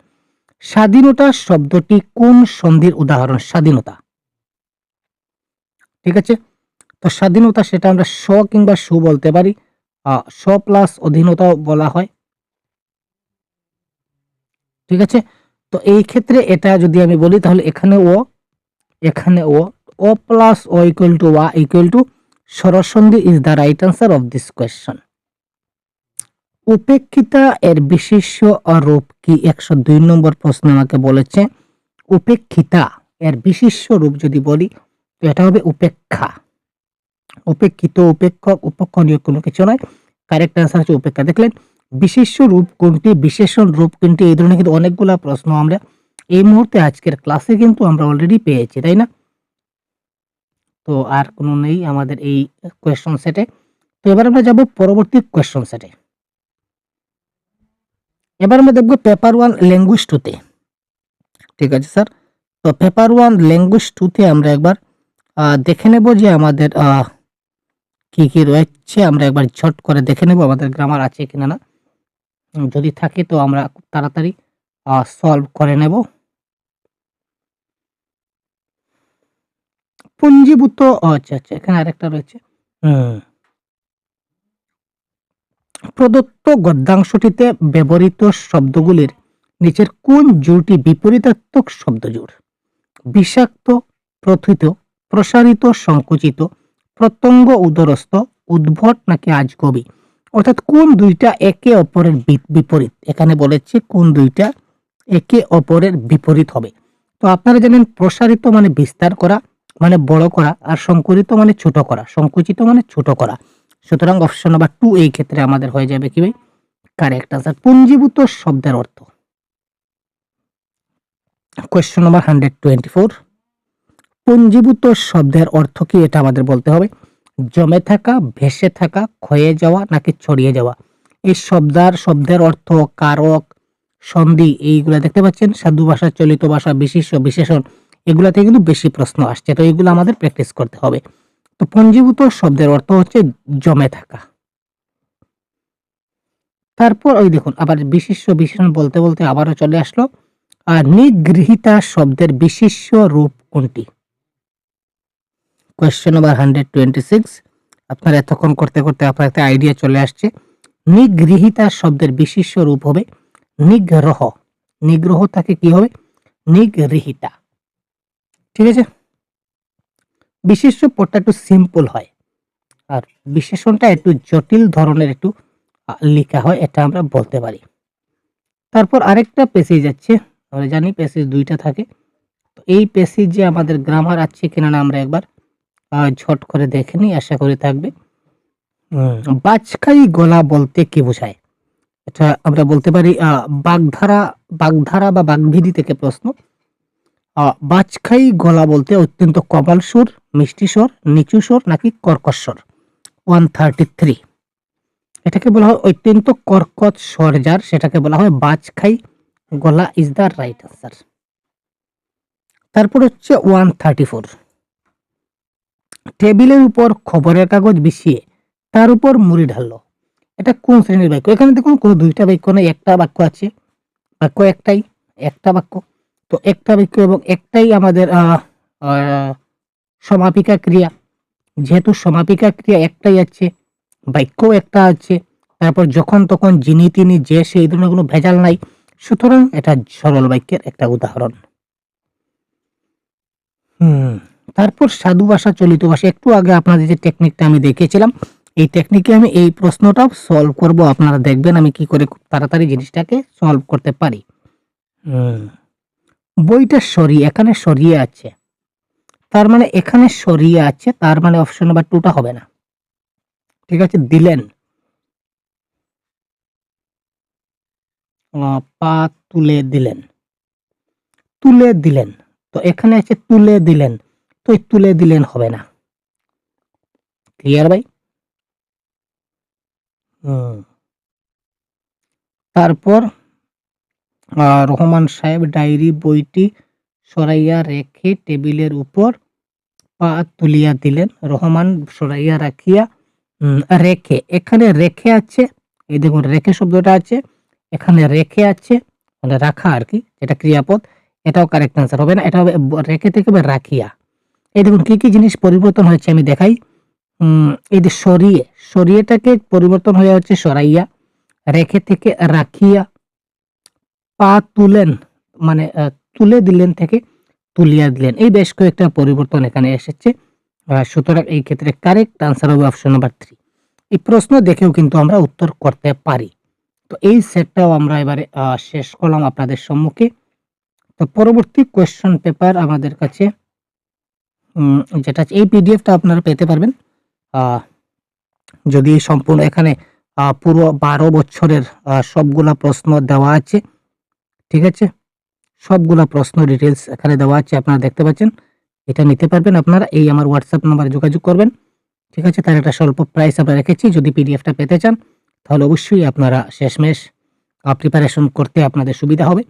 স্বাধীনতা শব্দটি কোন সন্ধির উদাহরণ? স্বাধীনতা, ঠিক আছে। তো স্বাধীনতা সেটা আমরা স কিংবা সু বলতে পারি, স প্লাস অধীনতাও বলা হয়, ঠিক আছে। তো এই ক্ষেত্রে এটা যদি আমি বলি তাহলে এখানে ও, এখানে ও প্লাস ও ইকুয়াল টু ওয়া ইকুয়াল টু স্বরসন্ধি is the right answer of this question. উপেক্ষিতা এর বিশেষ্য রূপ কি? 102 নম্বর প্রশ্ন আমাকে বলেছে উপেক্ষিতা এর বিশেষ্য রূপ যদি বলি তো এটা হবে উপেক্ষা। উপেক্ষিত, উপেক্ষক, উপেক্ষণীয় কোনো কিছু নয়, কারেক্ট আনসার হচ্ছে উপেক্ষা। দেখলেন বিশেষ্য রূপ কোনটি, বিশেষণ রূপ কোনটি, এই ধরনের কিন্তু অনেকগুলা প্রশ্ন আমরা এই মুহূর্তে আজকের ক্লাসে কিন্তু আমরা অলরেডি পেয়েছি, তাই না? তো আর কোনো নেই আমাদের এই কোয়েশ্চন সেটে। তো এবার আমরা যাব পরবর্তী কোয়েশ্চন সেটে। এবার আমরা দেখবো পেপার 1 ল্যাঙ্গুয়েজ 2 তে। ঠিক আছে স্যার, তো পেপার 1 ল্যাঙ্গুয়েজ 2 তে আমরা একবার দেখে নেব যে আমাদের কি কি রয়েছে। আমরা একবার ঝট করে দেখে নেব আমাদের গ্রামার আছে কিনা না। যদি থাকে তো আমরা খুব তাড়াতাড়ি সলভ করে নেব। পুঞ্জীভূত, আচ্ছা আচ্ছা, এখানে আরেকটা রয়েছে। প্রদত্ত গদ্যাংশটিতে ব্যবহৃত শব্দগুলির নিচের কোন জোড়টি বিপরীতার্থক শব্দজোড়? বিষাক্ত, প্রথিত, প্রসারিত, সংকুচিত, প্রত্যঙ্গ, উদরস্থ, উদ্ভট নাকি আজগবি? অর্থাৎ কোন দুইটা একে অপরের বিপরীত? এখানে বলেছে কোন দুইটা একে অপরের বিপরীত হবে। তো আপনারা জানেন প্রসারিত মানে বিস্তার করা, মানে বড় করা, আর সংকুচিত মানে ছোট করা, সংকুচিত মানে ছোট করা। সুতরাং অপশন নাম্বার 2 এই ক্ষেত্রে আমাদের হয়ে যাবে কি ভাই? Correct answer. পুঞ্জীভূত শব্দের অর্থ। কোয়েশ্চন নাম্বার 124, পুঞ্জীভূত শব্দের অর্থ কি এটা আমাদের বলতে হবে। জমে থাকা, ভেসে থাকা, ক্ষয়ে যাওয়া নাকি ছড়িয়ে যাওয়া? এই শব্দের অর্থ, কারক, সন্ধি এইগুলা দেখতে পাচ্ছেন। সাধু ভাষা, চলিত ভাষা, বিশেষ্য, বিশেষণ, এগুলাতে কিন্তু বেশি প্রশ্ন আসছে, তো এগুলো আমাদের প্র্যাকটিস করতে হবে। তো পুঞ্জীভূত শব্দের অর্থ হচ্ছে জমে থাকা। তারপর ওই দেখুন আবার বিশেষ্য বিশেষণ বলতে বলতে আবারও চলে আসলো। নিগৃহীতা শব্দের বিশেষ্য রূপ কোনটি? কোয়েশ্চেন নাম্বার 126, আপনারা এতক্ষণ করতে করতে আপনার একটা আইডিয়া চলে আসছে। নিগৃহীতা শব্দের বিশেষ্য রূপ হবে নিগ্রহ। নিগ্রহ থাকে কি হবে? নিগৃহীতা। ঠিক আছে, বিশেষ্য পদটা একটু সিম্পল হয় আর বিশেষণটা একটু জটিল ধরনের একটু লেখা হয়, এটা আমরা বলতে পারি। তারপর আরেকটা প্যাসেজ আছে, আমরা জানি প্যাসেজ দুইটা থাকে। তো এই প্যাসেজে আমাদের গ্রামার আছে কিনা না আমরা একবার ঝট করে দেখে নিই, আশা করি থাকবে। বাজখাই গলা বলতে কি বোঝায়? এটা আমরা বলতে পারি বাগধারা বা বাগভিদি থেকে প্রশ্ন। বাজখাই গলা বলতে অত্যন্ত কমাল সুর, মিষ্টি স্বর, নিচু স্বর নাকি কর্কশ স্বর? 133, এটাকে বলা হয় অত্যন্ত কর্কশ স্বর যার, সেটাকে বলা হয় বাজখাই গলা, ইজ দ্য রাইট আনসার। তারপর হচ্ছে 134, টেবিলের উপর খবরের কাগজ বিছিয়ে তার উপর মুড়ি ঢাললো, এটা কোন শ্রেণীর বাক্য? এখানে দেখুন কোনো দুইটা বাক্য নেই, একটা বাক্য আছে। বাক্য একটাই, একটা বাক্য। তো একটা বাক্য এবং একটাই আমাদের সমাপিকা ক্রিয়া। যেহেতু সমাপিকা ক্রিয়া একটাই আছে, বাক্য একটা আছে, তারপর যখন তখন, যিনি, তিনি, যে, সে, এই ধরনের কোনো ভেজাল নাই। সুতরাং এটা সরল বাক্যের একটা উদাহরণ। তারপর সাধু ভাষা, চলিত ভাষা, একটু আগে আপনাদের যে টেকনিকটা আমি দেখিয়েছিলাম, এই টেকনিকে আমি এই প্রশ্নটাও সলভ করব। আপনারা দেখবেন আমি কি করে খুব তাড়াতাড়ি জিনিসটাকে সলভ করতে পারি। বইটা সরিয়ে, এখানে সরিয়ে আছে, তার মানে এখানে সরিয়ে আছে, তার মানে অপশন নাম্বার 2টা হবে না। ঠিক আছে, দিলেন, পা তুলে দিলেন, তুলে দিলেন, তো এখানে আছে তুলে দিলেন, তো তুলে দিলেন হবে না। ক্লিয়ার ভাই? তারপর রহমান সাহেব ডায়েরি বইটি সরাইয়া রেখে টেবিলের উপর পা তুলিয়া দিলেন। রহমান সরাইয়া রাখিয়া রেখে, এখানে রেখে আছে, এই দেখুন রেখে শব্দটা আছে, এখানে রেখে আছে, মানে রাখা আর কি, যেটা ক্রিয়াপদ, এটাও কারেক্ট আনসার হবে না, এটা হবে রেখে থেকে হবে রাখিয়া। এই দেখুন কি কি জিনিস পরিবর্তন হয়েছে আমি দেখাই। এই যে সরিয়ে, সরিয়েটাকে পরিবর্তন হয়ে হচ্ছে সরাইয়া, রেখে থেকে রাখিয়া, পা তুলেন মানে তুলে দিলেন থেকে তুলিয়া দিলেন, এই বেশ কয়েকটা পরিবর্তন এখানে এসেছে। সুতরাং এই ক্ষেত্রে কারেক্ট আনসার হবে অপশন নাম্বার 3। এই প্রশ্ন দেখেও কিন্তু আমরা উত্তর করতে পারি। তো এই সেটটাও আমরা এবারে শেষ করলাম আপনাদের সম্মুখে। তো পরবর্তী কোয়েশ্চন পেপার আমাদের কাছে যেটা এই পিডিএফটা আপনারা পেতে পারবেন যদি সম্পূর্ণ এখানে পুরো 12 বছরের সবগুলা প্রশ্ন দেওয়া আছে। ঠিক আছে, সবগুলা প্রশ্ন ডিটেলস এখানে দেওয়া আছে, আপনারা দেখতে পাচ্ছেন। এটা নিতে পারবেন আপনারা, এই আমার হোয়াটসঅ্যাপ নাম্বারে যোগাযোগ করবেন। ঠিক আছে, তার একটা স্বল্প প্রাইস আমরা রেখেছি। যদি পিডিএফটা পেতে চান তাহলে অবশ্যই আপনারা শেষমেশ প্রিপারেশন করতে আপনাদের সুবিধা হবে।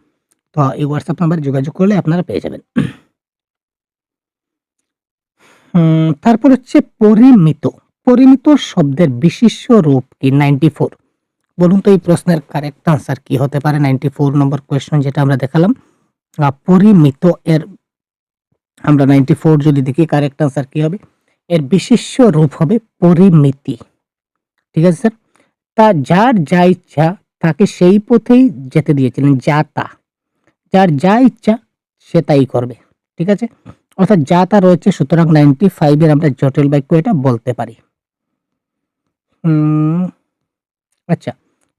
তো এই হোয়াটসঅ্যাপ নাম্বারে যোগাযোগ করলে আপনারা পেয়ে যাবেন। তারপর হচ্ছে পরিমিত। পরিমিত শব্দের বিশিষ্ট রূপ কি? 94। বলুন তো এই প্রশ্নের কারেক্ট আনসার কি হতে পারে? 94 নম্বর কোয়েশ্চন যেটা আমরা দেখালাম, পরিমিত এর আমরা 94 যদি দেখি কারেক্ট আনসার কি হবে? এর বিশিষ্ট রূপ হবে পরিমিতি। ঠিক আছে স্যার? তা যার যা ইচ্ছা তাকে সেই পথেই যেতে দিয়েছিলেন, যা তা। যার যা ইচ্ছা সে তাই করবে। ঠিক আছে? অর্থাৎ যা তা রয়েছে, সুতরাং 95 এর আমরা জটিল বাক্য এটা বলতে পারি। আচ্ছা,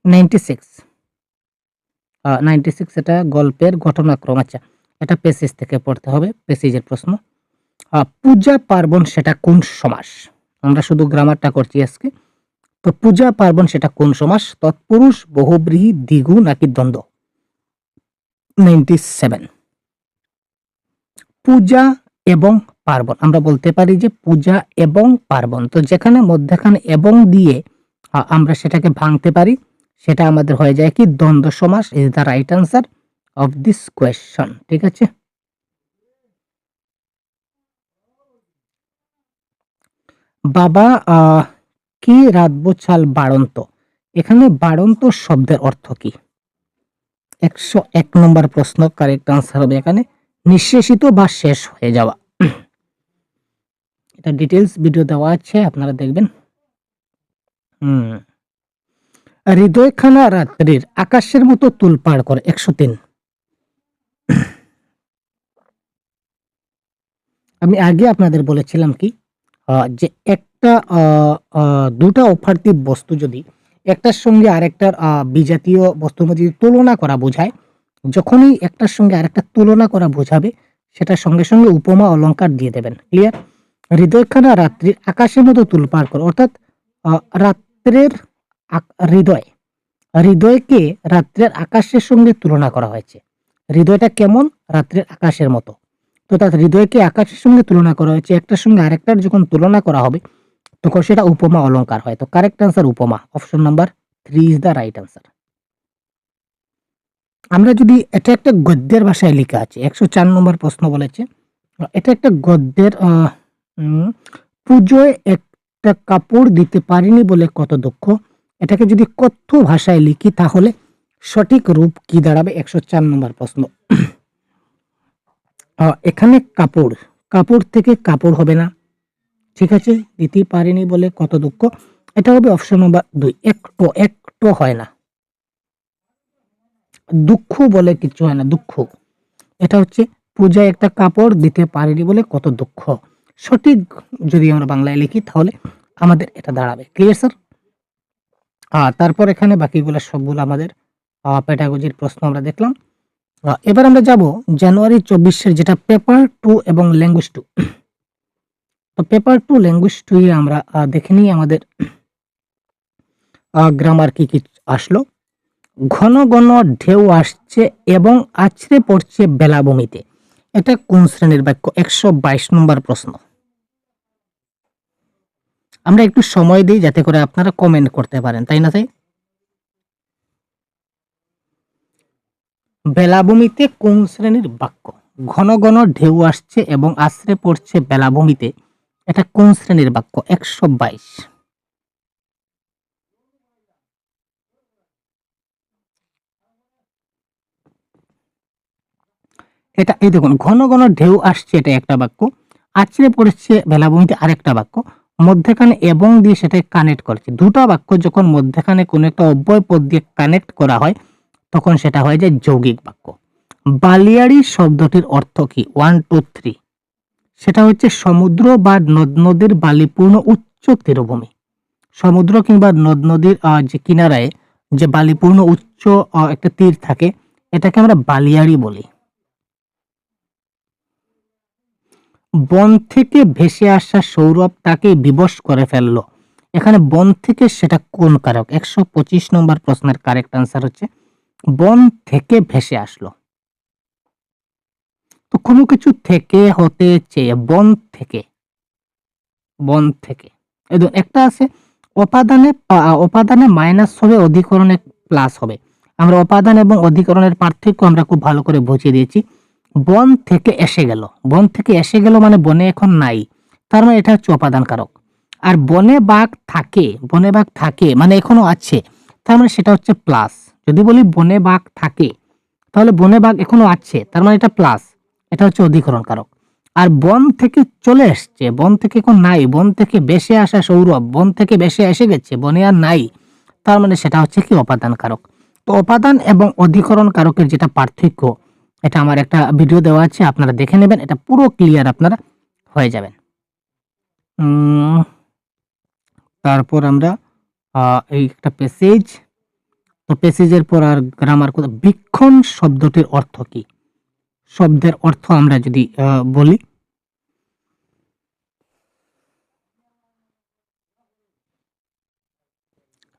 96 এটা গল্পের ঘটনাক্রম। আচ্ছা, এটা প্যাসেজ থেকে পড়তে হবে, প্যাসেজের প্রশ্ন। পূজা পার্বণ সেটা কোন সমাস? আমরা শুধু গ্রামারটা করছি আজকে। তো পূজা পার্বণ সেটা কোন সমাস? তৎপুরুষ, বহুব্রীহি, দ্বিগু নাকি দ্বন্দ্ব? 97 পূজা এবং পার্বণ, আমরা বলতে পারি যে পূজা এবং পার্বণ। তো যেখানে মধ্যখানে এবং দিয়ে আমরা সেটাকে ভাঙতে পারি, সেটা আমাদের হয়ে যায় কি? দ্বন্দ্ব সমাস। Is the right answer of this question. ঠিক আছে? বাবা কি রাতবো চাল বাড়ন্ত? এখানে বাড়ন্ত শব্দের অর্থ কি? 101 নম্বর প্রশ্ন, কারেক্ট আনসার হবে এখানে নিঃশেষিত বা শেষ হয়ে যাওয়া। এটা ডিটেইলস ভিডিও দেওয়া আছে, আপনারা দেখবেন। হৃদয়খানা রাত্রির আকাশের মতো তুলপাড় করে। 103। আমি আগে আপনাদের বলেছিলাম কি, যে একটা দুটা অপার্থিব বস্তু যদি একটার সঙ্গে আরেকটার বিজাতীয় বস্তুর মধ্যে তুলনা করা বোঝায়, যখনই একটার সঙ্গে আরেকটা তুলনা করা বোঝাবে, সেটার সঙ্গে সঙ্গে উপমা অলংকার দিয়ে দেবেন। ক্লিয়ার? হৃদয়খানা রাত্রির আকাশের মতো তুলপাড় করে, অর্থাৎ রাত্রের হৃদয়কে রাত্রের আকাশের সঙ্গে তুলনা করা হয়েছে। হৃদয়টা কেমন? রাত্রের আকাশের মতো। তো তার হৃদয়কে আকাশের সঙ্গে তুলনা করা হয়েছে। একটার সঙ্গে আরেকটার যখন তুলনা করা হবে, তখন সেটা উপমা অলংকার হয়। তো কারেক্ট আনসার উপমা। Option number 3 is the right answer. আমরা যদি, এটা একটা গদ্যের ভাষায় লেখা আছে, 104 নম্বর প্রশ্ন বলেছে, এটা একটা গদ্যের। পুজোয় একটা কাপড় দিতে পারিনি বলে কত দুঃখ। এটাকে যদি কথ্য ভাষায় লিখি তাহলে সঠিক রূপ কি দাঁড়াবে? 104 নম্বর প্রশ্ন। এখানে কাপড়, কাপড় থেকে কাপড় হবে না। ঠিক আছে? দিতে পারিনি বলে কত দুঃখ, এটা হবে অপশন নাম্বার 2। একটু হয় না, দুঃখ বলে কিছু হয় না, দুঃখ। এটা হচ্ছে পূজায় একটা কাপড় দিতে পারিনি বলে কত দুঃখ। সঠিক যদি আমরা বাংলায় লিখি তাহলে আমাদের এটা দাঁড়াবে। Clear sir? তারপর এখানে বাকিগুলো সবগুলো আমাদের পেডাগজির প্রশ্ন আমরা দেখলাম। এবার আমরা যাব জানুয়ারি 24-এর যেটা পেপার 2 এবং ল্যাঙ্গুয়েজ 2। তো পেপার 2 ল্যাঙ্গুয়েজ 2 এ আমরা দেখে নিই আমাদের গ্রামার কি কি আসলো। ঘন ঘন ঢেউ আসছে এবং আছড়ে পড়ছে বেলাভূমিতে, এটা কোন শ্রেণীর বাক্য? 122 নম্বর প্রশ্ন। আমরা একটু সময় দিই যাতে করে আপনারা কমেন্ট করতে পারেন, তাই না? তাই বেলাভূমিতে কোন শ্রেণীর বাক্য? ঘন ঘন ঢেউ আসছে এবং আছড়ে পড়ছে বেলাভূমিতে, এটা কোন শ্রেণীর বাক্য? 122। এটা এই দেখুন, ঘন ঘন ঢেউ আসছে এটা একটা বাক্য, আছড়ে পড়ছে বেলাভূমিতে আরেকটা বাক্য, মধ্যখানে এবং দিয়ে সেটাকে কানেক্ট করছে। দুটো বাক্য যখন মধ্যখানে কোনো একটা অব্যয় পদ দিয়ে কানেক্ট করা হয়, তখন সেটা হয়ে যায় যৌগিক বাক্য। বালিয়াড়ি শব্দটির অর্থ কি? 1 2 3। সেটা হচ্ছে সমুদ্র বা নদ নদীর বালিপূর্ণ উচ্চ তীরভূমি। সমুদ্র কিংবা নদ নদীর যে কিনারায় যে বালিপূর্ণ উচ্চ একটা তীর থাকে, এটাকে আমরা বালিয়াড়ি বলি। বন থেকে ভেসে আসা সৌরভ তাকে বিবশ করে ফেললো, এখানে বন থেকে সেটা কোন কারক? 125 নম্বর প্রশ্নের কারেক্ট আনসার হচ্ছে বন থেকে ভেসে আসলো। তো কোনো কিছু থেকে হতে চেয়ে বন থেকে, বন থেকে। একটা আছে অপাদানে মাইনাস হবে, অধিকরণে প্লাস হবে। আমরা উপাদান এবং অধিকরণের পার্থক্য আমরা খুব ভালো করে বুঝিয়ে দিয়েছি। বন থেকে এসে গেল, বন থেকে এসে গেল মানে বনে এখন নাই, তার মানে এটা হচ্ছে উপাদান কারক। আর বনে বাঘ থাকে, বনে বাঘ থাকে মানে এখনো আছে, তার মানে সেটা হচ্ছে প্লাস। যদি বলি বনে বাঘ থাকে, তাহলে বনে বাঘ এখনো আছে, তার মানে এটা প্লাস, এটা হচ্ছে অধিকরণ কারক। আর বন থেকে চলে এসছে, বন থেকে এখন নাই, বন থেকে বেশে আসা সৌরভ, বন থেকে বেশে এসে গেছে, বনে আর নাই, তার মানে সেটা হচ্ছে কি উপাদান কারক। তো উপাদান এবং অধিকরণ কারকের যেটা পার্থক্য, এটা আমার একটা ভিডিও দেওয়া আছে, আপনারা দেখে নেবেন, এটা পুরো ক্লিয়ার আপনারা হয়ে যাবেন। তারপর আমরা এই একটা প্যাসেজ, তো প্যাসেজের পর আর গ্রামার কথা। বীক্ষণ শব্দটির অর্থ কি? শব্দের অর্থ আমরা যদি বলি,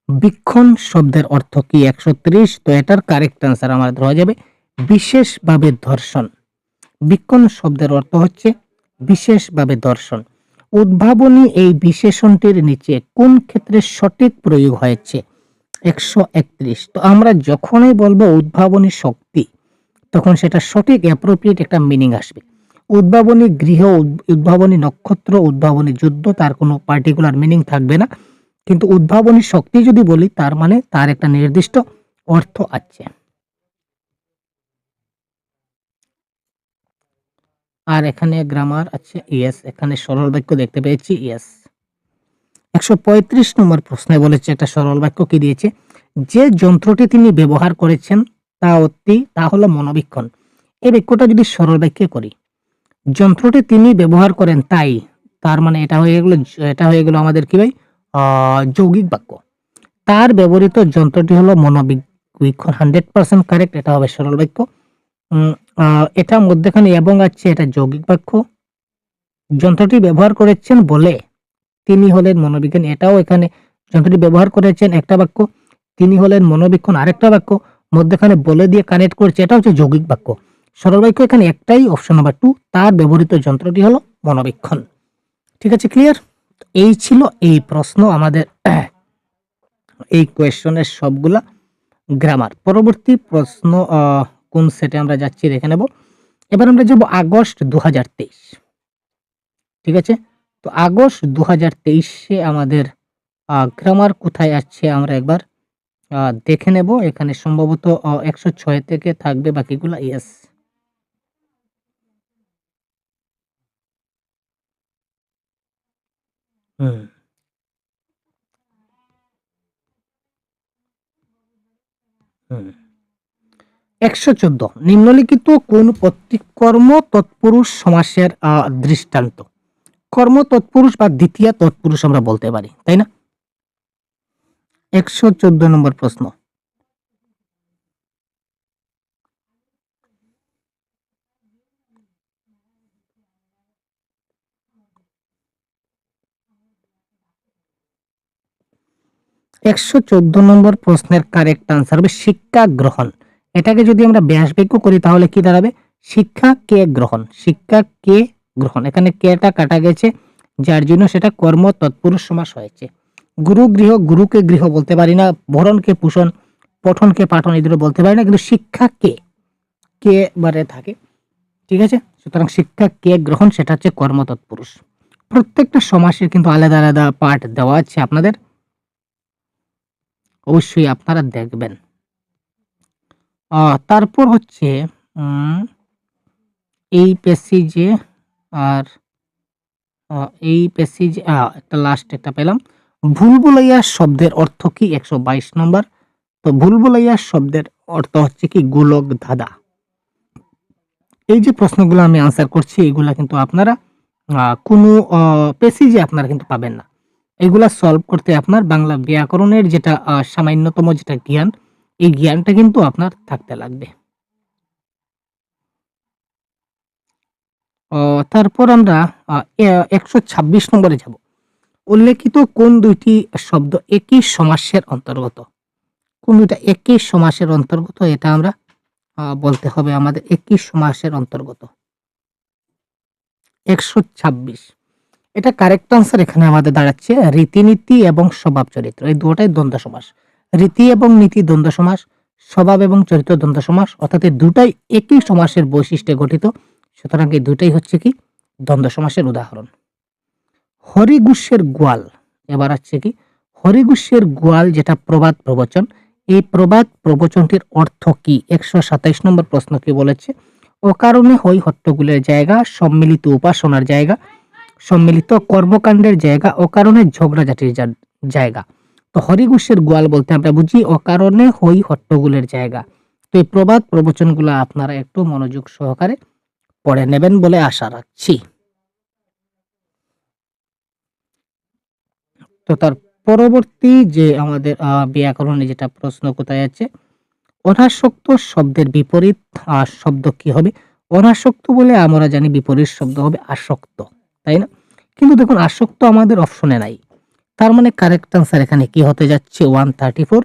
বীক্ষণ শব্দের অর্থ কি? 130। তো এটার কারেক্ট আনসার আমাদের হয়ে যাবে বিশেষভাবে দর্শন। বীক্ষণ শব্দের অর্থ হচ্ছে বিশেষভাবে দর্শন। উদ্ভাবনী এই বিশেষণটির নিচে কোন ক্ষেত্রে সঠিক প্রয়োগ হয়েছে? 131। তো আমরা যখনই বলবো উদ্ভাবনী শক্তি, তখন সেটা সঠিক অ্যাপ্রোপ্রিয়েট একটা মিনিং আসবে। উদ্ভাবনী গৃহ, উদ্ভাবনী নক্ষত্র, উদ্ভাবনী যুদ্ধ, তার কোনো পার্টিকুলার মিনিং থাকবে না। কিন্তু উদ্ভাবনী শক্তি যদি বলি, তার মানে তার একটা নির্দিষ্ট অর্থ আছে। আর এখানে গ্রামার আছে, ইয়েস। এখানে সরল বাক্য দেখতে পেয়েছি, ইয়েস। 135 নম্বর প্রশ্নে বলেছে একটা সরল বাক্য কি দিয়েছে, যে যন্ত্রটি তিনি ব্যবহার করেছেন তা হলো মনোবীক্ষণ। এই বাক্যটা যদি সরল বাক্যে করি, যন্ত্রটি তিনি ব্যবহার করেন তাই, তার মানে এটা হয়ে গেল আমাদের কি ভাই, যৌগিক বাক্য। তার ব্যবহৃত যন্ত্রটি হলো মনোবীক্ষণ, 100% কারেক্ট, এটা হবে সরল বাক্য। এটা মধ্যখানে এবং আছে, এটা যৌগিক বাক্য। যন্ত্রটি ব্যবহার করেছেন বলে তিনি হলেন মনোবিজ্ঞান, এটাও এখানে যন্ত্রটি ব্যবহার করেছেন একটা বাক্য, তিনি হলেন মনোবীক্ষণ আরেকটা বাক্য, মধ্যখানে বলে দিয়ে কানেক্ট করছে, এটা হচ্ছে যৌগিক বাক্য। সরল বাক্য এখানে একটাই, অপশন নাম্বার 2, তার ব্যবহৃত যন্ত্রটি হলো মনোবীক্ষণ। ঠিক আছে, ক্লিয়ার? এই ছিল এই প্রশ্ন আমাদের এই কোয়েশ্চনের সবগুলা গ্রামার। পরবর্তী প্রশ্ন কোন সেটে আমরা যাচ্ছি দেখে নেব। এবার আমরা যাব আগস্ট 2023। ঠিক আছে, তো আগস্ট 2023-এ আমাদের গ্রামার কোথায় আসছে আমরা একবার দেখে নেব। এখানে সম্ভবত 106 থেকে থাকবে বাকিগুলা, ইয়েস। হুম 114, নিম্নলিখিত কোন প্রতিকর্ম তৎপুরুষ সমাসের দৃষ্টান্ত? কর্ম তৎপুরুষ বা দ্বিতীয় তৎপুরুষ আমরা বলতে পারি, তাই না? 114 নম্বর প্রশ্ন। একশো 14 নম্বর প্রশ্নের কারেক্ট আনসার হবে শিক্ষা গ্রহণ। এটাকে যদি আমরা ব্যাস বাক্য করি তাহলে কি দাঁড়াবে? শিক্ষা কে গ্রহণ, শিক্ষা কে গ্রহণ। এখানে কেটা কাটা গেছে, যার জন্য সেটা কর্ম তৎপুরুষ সমাস হয়েছে। গুরু গৃহ, গুরুকে গৃহ বলতে পারি না, ভরণকে পোষণ, পঠনকে পাঠন, এই দুটো বলতে পারি না, কিন্তু শিক্ষা কে কে বারে থাকে। ঠিক আছে, সুতরাং শিক্ষা কে গ্রহণ সেটা হচ্ছে কর্ম তৎপুরুষ। প্রত্যেকটা সমাসের কিন্তু আলাদা আলাদা পার্ট দেওয়া আছে আপনাদের, অবশ্যই আপনারা দেখবেন। তারপর হচ্ছে এই প্যাসেজে, আর এই প্যাসেজে একটা লাস্ট একটা পেলাম, ভুলভুলাইয়া শব্দের অর্থ কি? 122 নম্বর। তো ভুলভুলাইয়া শব্দের অর্থ হচ্ছে কি? গোলক ধাঁধা। এই যে প্রশ্নগুলো আমি আনসার করছি, এগুলা কিন্তু আপনারা কোনো প্যাসেজে আপনারা কিন্তু পাবেন না। এগুলা সলভ করতে আপনার বাংলা ব্যাকরণের যেটা সামান্যতম যেটা জ্ঞান, এই জ্ঞানটা কিন্তু আপনার থাকতে লাগবে। তারপর আমরা 126 নম্বরে যাব। উল্লেখিত কোন দুইটি শব্দ একই সমাসের অন্তর্গত? কোন দুইটা একই সমাসের অন্তর্গত, এটা আমরা বলতে হবে আমাদের একই সমাসের অন্তর্গত। 126, এটা কারেক্ট আনসার এখানে আমাদের দাঁড়াচ্ছে রীতিনীতি এবং স্বভাব চরিত্র, এই দুটোটাই দ্বন্দ্ব সমাস। রীতি এবং নীতি দ্বন্দ্ব সমাস, স্বভাব এবং চরিত্র দ্বন্দ্ব সমাস, অর্থাৎ এই দুটাই একই সমাসের বৈশিষ্ট্যে গঠিত, সুতরাং এই দুটাই হচ্ছে কি দ্বন্দ্ব সমাসের উদাহরণ। হরিগুষ্যের গোয়াল, এবার আছে কি হরিগুষ্যের গোয়াল, যেটা প্রবাদ প্রবচন, এই প্রবাদ প্রবচনটির অর্থ কি? 127 নম্বর প্রশ্ন কি বলেছে? অকারণে হই হট্টগোলের জায়গা, সম্মিলিত উপাসনার জায়গা, সম্মিলিত কর্মকাণ্ডের জায়গা, অকারণে ঝগড়াঝাটির জায়গা। তো হরিগুষ্যের গোয়াল বলতে আমরা বুঝি অকারণে হই হট্টগোলের জায়গা। তো এই প্রবাদ প্রবচনগুলো আপনারা একটু মনোযোগ সহকারে পড়ে নেবেন বলে আশা রাখছি। তো তার পরবর্তী যে আমাদের ব্যাকরণে যেটা প্রশ্ন কোথায় আছে, অনাসক্ত শব্দের বিপরীত শব্দ কি হবে? অনাসক্ত বলে আমরা জানি বিপরীত শব্দ হবে আসক্ত, তাই না? কিন্তু দেখুন আসক্ত আমাদের অপশনে নাই, তার মানে কারেক্ট আনসার এখানে কি হতে যাচ্ছে? 134।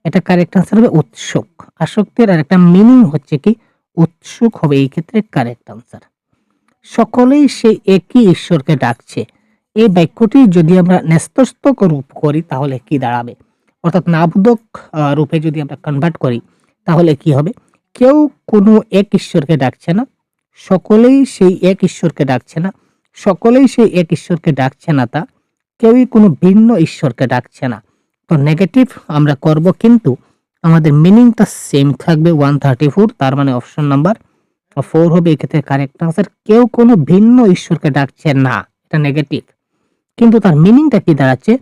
এটা কারেক্ট আনসার হবে উৎসুক। আসক্তের আর একটা মিনিং হচ্ছে কি উৎসুক হবে, এই ক্ষেত্রে কারেক্ট আনসার। সকলেই সেই একই ঈশ্বরকে ডাকছে, এই বাক্যটি যদি আমরা ন্যস্তস্থ রূপ করি তাহলে কি দাঁড়াবে? অর্থাৎ নাবোধক রূপে যদি আমরা কনভার্ট করি তাহলে কি হবে? কেউ কোনো এক ঈশ্বরকে ডাকছে না, সকলেই সেই এক ঈশ্বরকে ডাকছে না, সকলেই সেই এক ঈশ্বরকে ডাকছে না, তা কেউই কোনো ভিন্ন ঈশ্বরকে ডাকছে না। তো নেগেটিভ আমরা করব, কিন্তু আমাদের মিনিংটা সেম থাকবে 134, তার মানে অপশন নাম্বার 4 হবে এক্ষেত্রে কারেক্ট আনসার। কেউ কোনো ভিন্ন ঈশ্বরকে ডাকছে না, এটা নেগেটিভ, কিন্তু তার মিনিংটা কি দাঁড়াচ্ছে?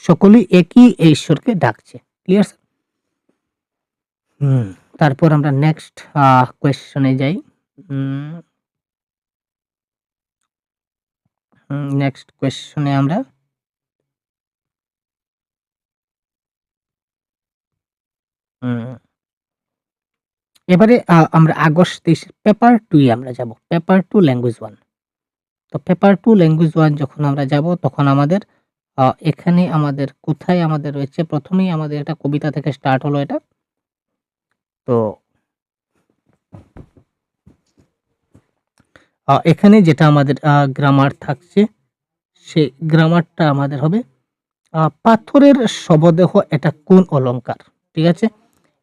সকলেই একই ঈশ্বরকে ডাকছে। ক্লিয়ার? তারপর আমরা নেক্সট কোয়েশ্চনে যাই। নেক্সট কোয়েশ্চনে আমরা এবারে আমরা আগস্ট 23 পেপার 2 এ আমরা যাব। Paper 2 language 1। তো পেপার 2 ল্যাঙ্গুয়েজ 1 যখন আমরা যাব তখন আমাদের এখানে আমাদের কোথায় আমাদের রয়েছে, প্রথমেই আমাদের এটা কবিতা থেকে স্টার্ট হলো এটা। তো এখানে যেটা আমাদের গ্রামার থাকছে, সেই গ্রামারটা আমাদের হবে পাথরের শবদেহ এটা কোন অলংকার? ঠিক আছে,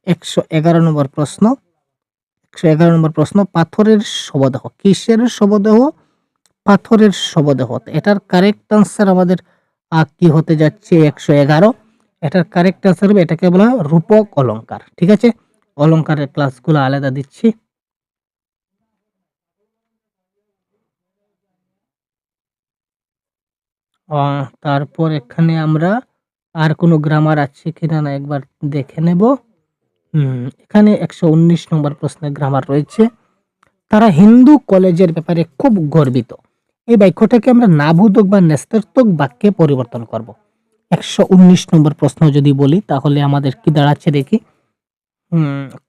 111 নম্বর প্রশ্ন। 111 নম্বর প্রশ্ন, পাথরের শবদেহ, কিসের শবদেহ? পাথরের শবদেহ। এটার কারেক্ট আনসার আমাদের কি হতে যাচ্ছে? 111। এটার কারেক্ট আনসার হবে, এটাকে বলা হয় রূপক অলংকার। ঠিক আছে, অলংকারের ক্লাসগুলো আলাদা দিচ্ছি। তারপর এখানে আমরা আর কোনো গ্রামার আছে কিনা না একবার দেখে নেব। এখানে 119 নম্বর প্রশ্নের গ্রামার রয়েছে, তারা হিন্দু কলেজের ব্যাপারে খুব গর্বিত। এই বাক্যটাকে আমরা নাবোধক বা ন্যস্তার্থক বাক্যে পরিবর্তন করব। 119 নম্বর প্রশ্ন যদি বলি তাহলে আমাদের কি দাঁড়াচ্ছে দেখি।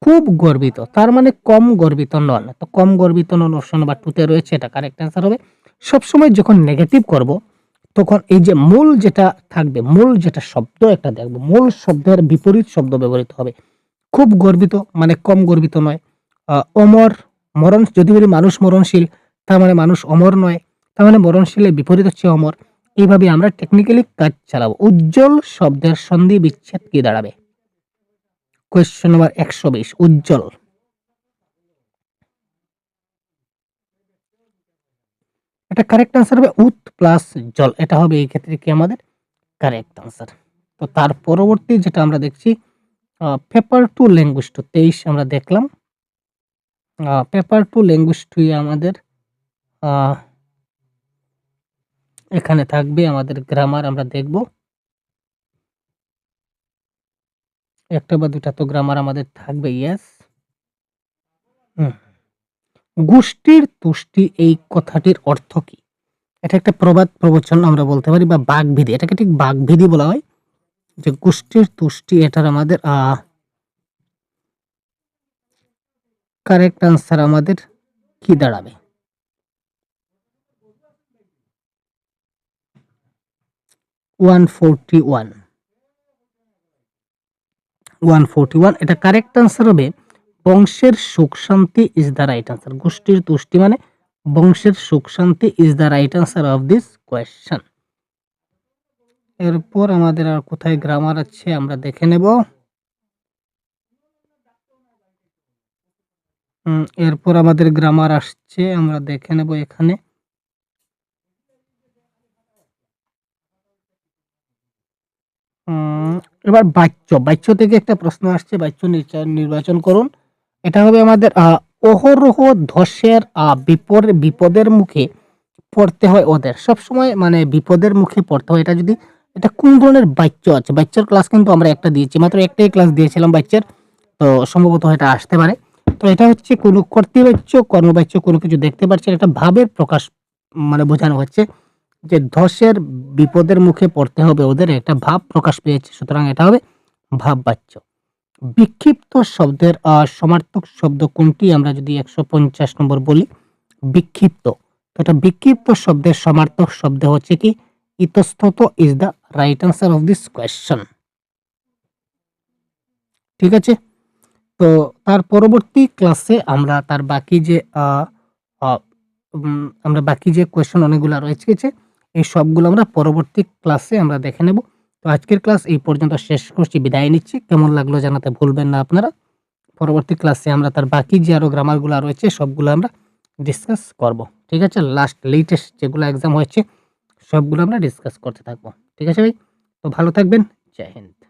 খুব গর্বিত, তার মানে কম গর্বিত নন। তো কম গর্বিত নন অপশন নাম্বার 2 তে রয়েছে, এটা কারেক্ট অ্যান্সার হবে। সবসময় যখন নেগেটিভ করব তখন এই যে মূল যেটা থাকবে, মূল যেটা শব্দ একটা দেখব, মূল শব্দের বিপরীত শব্দ ব্যবহৃত হবে। খুব গর্বিত মানে কম গর্বিত নয়। অমর, মরণ, যদি বলি মানুষ মরণশীল তার মানে মানুষ অমর নয়, তার মানে মরণশীলের বিপরীত হচ্ছে অমর। এইভাবে আমরা টেকনিক্যালি কাজ চালাবো। উজ্জ্বল শব্দের সন্ধি বিচ্ছেদ কি দাঁড়াবে? কোয়েশ্চেন নাম্বার 120, উজ্জ্বল। এটা কারেক্ট আনসার হবে উত প্লাস জল, এটা হবে এই ক্ষেত্রে কি আমাদের কারেক্ট আনসার। তো তার পরবর্তী যেটা আমরা দেখছি পেপার 2 ল্যাঙ্গুয়েজ 2 23 আমরা দেখলাম। পেপার 2 ল্যাঙ্গুয়েজ 2 এ আমাদের এখানে থাকবে আমাদের গ্রামার, আমরা দেখব একটা বা দুটা তো গ্রামার আমাদের থাকবে। ইয়েস, গোষ্ঠীর তুষ্টি এই কথাটির অর্থ কি? এটা একটা প্রবাদ প্রবচন আমরা বলতে পারি, বা বাগবিধি, এটাকে ঠিক বাগবিধি বলা হয়। যে গোষ্ঠীর তুষ্টি, এটার আমাদের কারেক্ট আনসার আমাদের কি দাঁড়াবে? 141। এটা কারেক্ট আনসার হবে বংশের সুখ শান্তি ইজ দ্য রাইট আনসার। গোষ্ঠীর তুষ্টি মানে বংশের সুখ শান্তি is the right answer of this question. এরপর আমাদের আর কোথায় গ্রামার আছে আমরা দেখে নেব। এরপর আমাদের গ্রামার আসছে, আমরা দেখে নেব এখানে। এবার বাচ্য থেকে একটা প্রশ্ন আসছে, বাচ্য নির্বাচন করুন। এটা হবে আমাদের অহরহ ধসের বিপদের মুখে পড়তে হয় ওদের। সবসময় মানে বিপদের মুখে পড়তে হয়। এটা কোন ধরনের বাচ্য আছে? বাচ্চার ক্লাস কিন্তু আমরা একটা দিয়েছি। মাত্র একটাই ক্লাস দিয়েছিলাম বাচ্চার। তো সম্ভবত এটা আসতে পারে। তো এটা হচ্ছে কোনো কর্তৃবাচ্য, কর্মবাচ্য কোনো কিছু দেখতে পাচ্ছেন। এটা ভাবের প্রকাশ মানে বোঝানো হচ্ছে যে ধসের বিপদের মুখে পড়তে হবে ওদের, একটা ভাব প্রকাশ পেয়েছে। সুতরাং এটা হবে ভাববাচ্য। বিক্ষিপ্ত শব্দের সমার্থক শব্দ কোনটি? আমরা যদি ১৫০ নম্বর বলি বিক্ষিপ্ত। তো এটা বিক্ষিপ্ত শব্দের সমার্থক শব্দ হচ্ছে কি ইতস্তত is the right answer of this question. ঠিক আছে? তো তার পরবর্তী ক্লাসে আমরা তার বাকি যে আমরা বাকি যে কোয়েশ্চন অনেকগুলো রয়েছে এই সবগুলো আমরা পরবর্তী ক্লাসে আমরা দেখে নেব। তো আজকের ক্লাস এই পর্যন্ত শেষ করছি, বিদায় নিচ্ছি। কেমন লাগলো জানাতে ভুলবেন না আপনারা। পরবর্তী ক্লাসে আমরা তার বাকি যে আরো গ্রামারগুলো রয়েছে সবগুলো আমরা ডিসকাস করব। ঠিক আছে? লেটেস্ট যেগুলো এক্সাম হয়েছে সবগুলো আমরা ডিসকাস করতে থাকবো। ঠিক আছে ভাই? তো ভালো থাকবেন। জয় হিন্দ।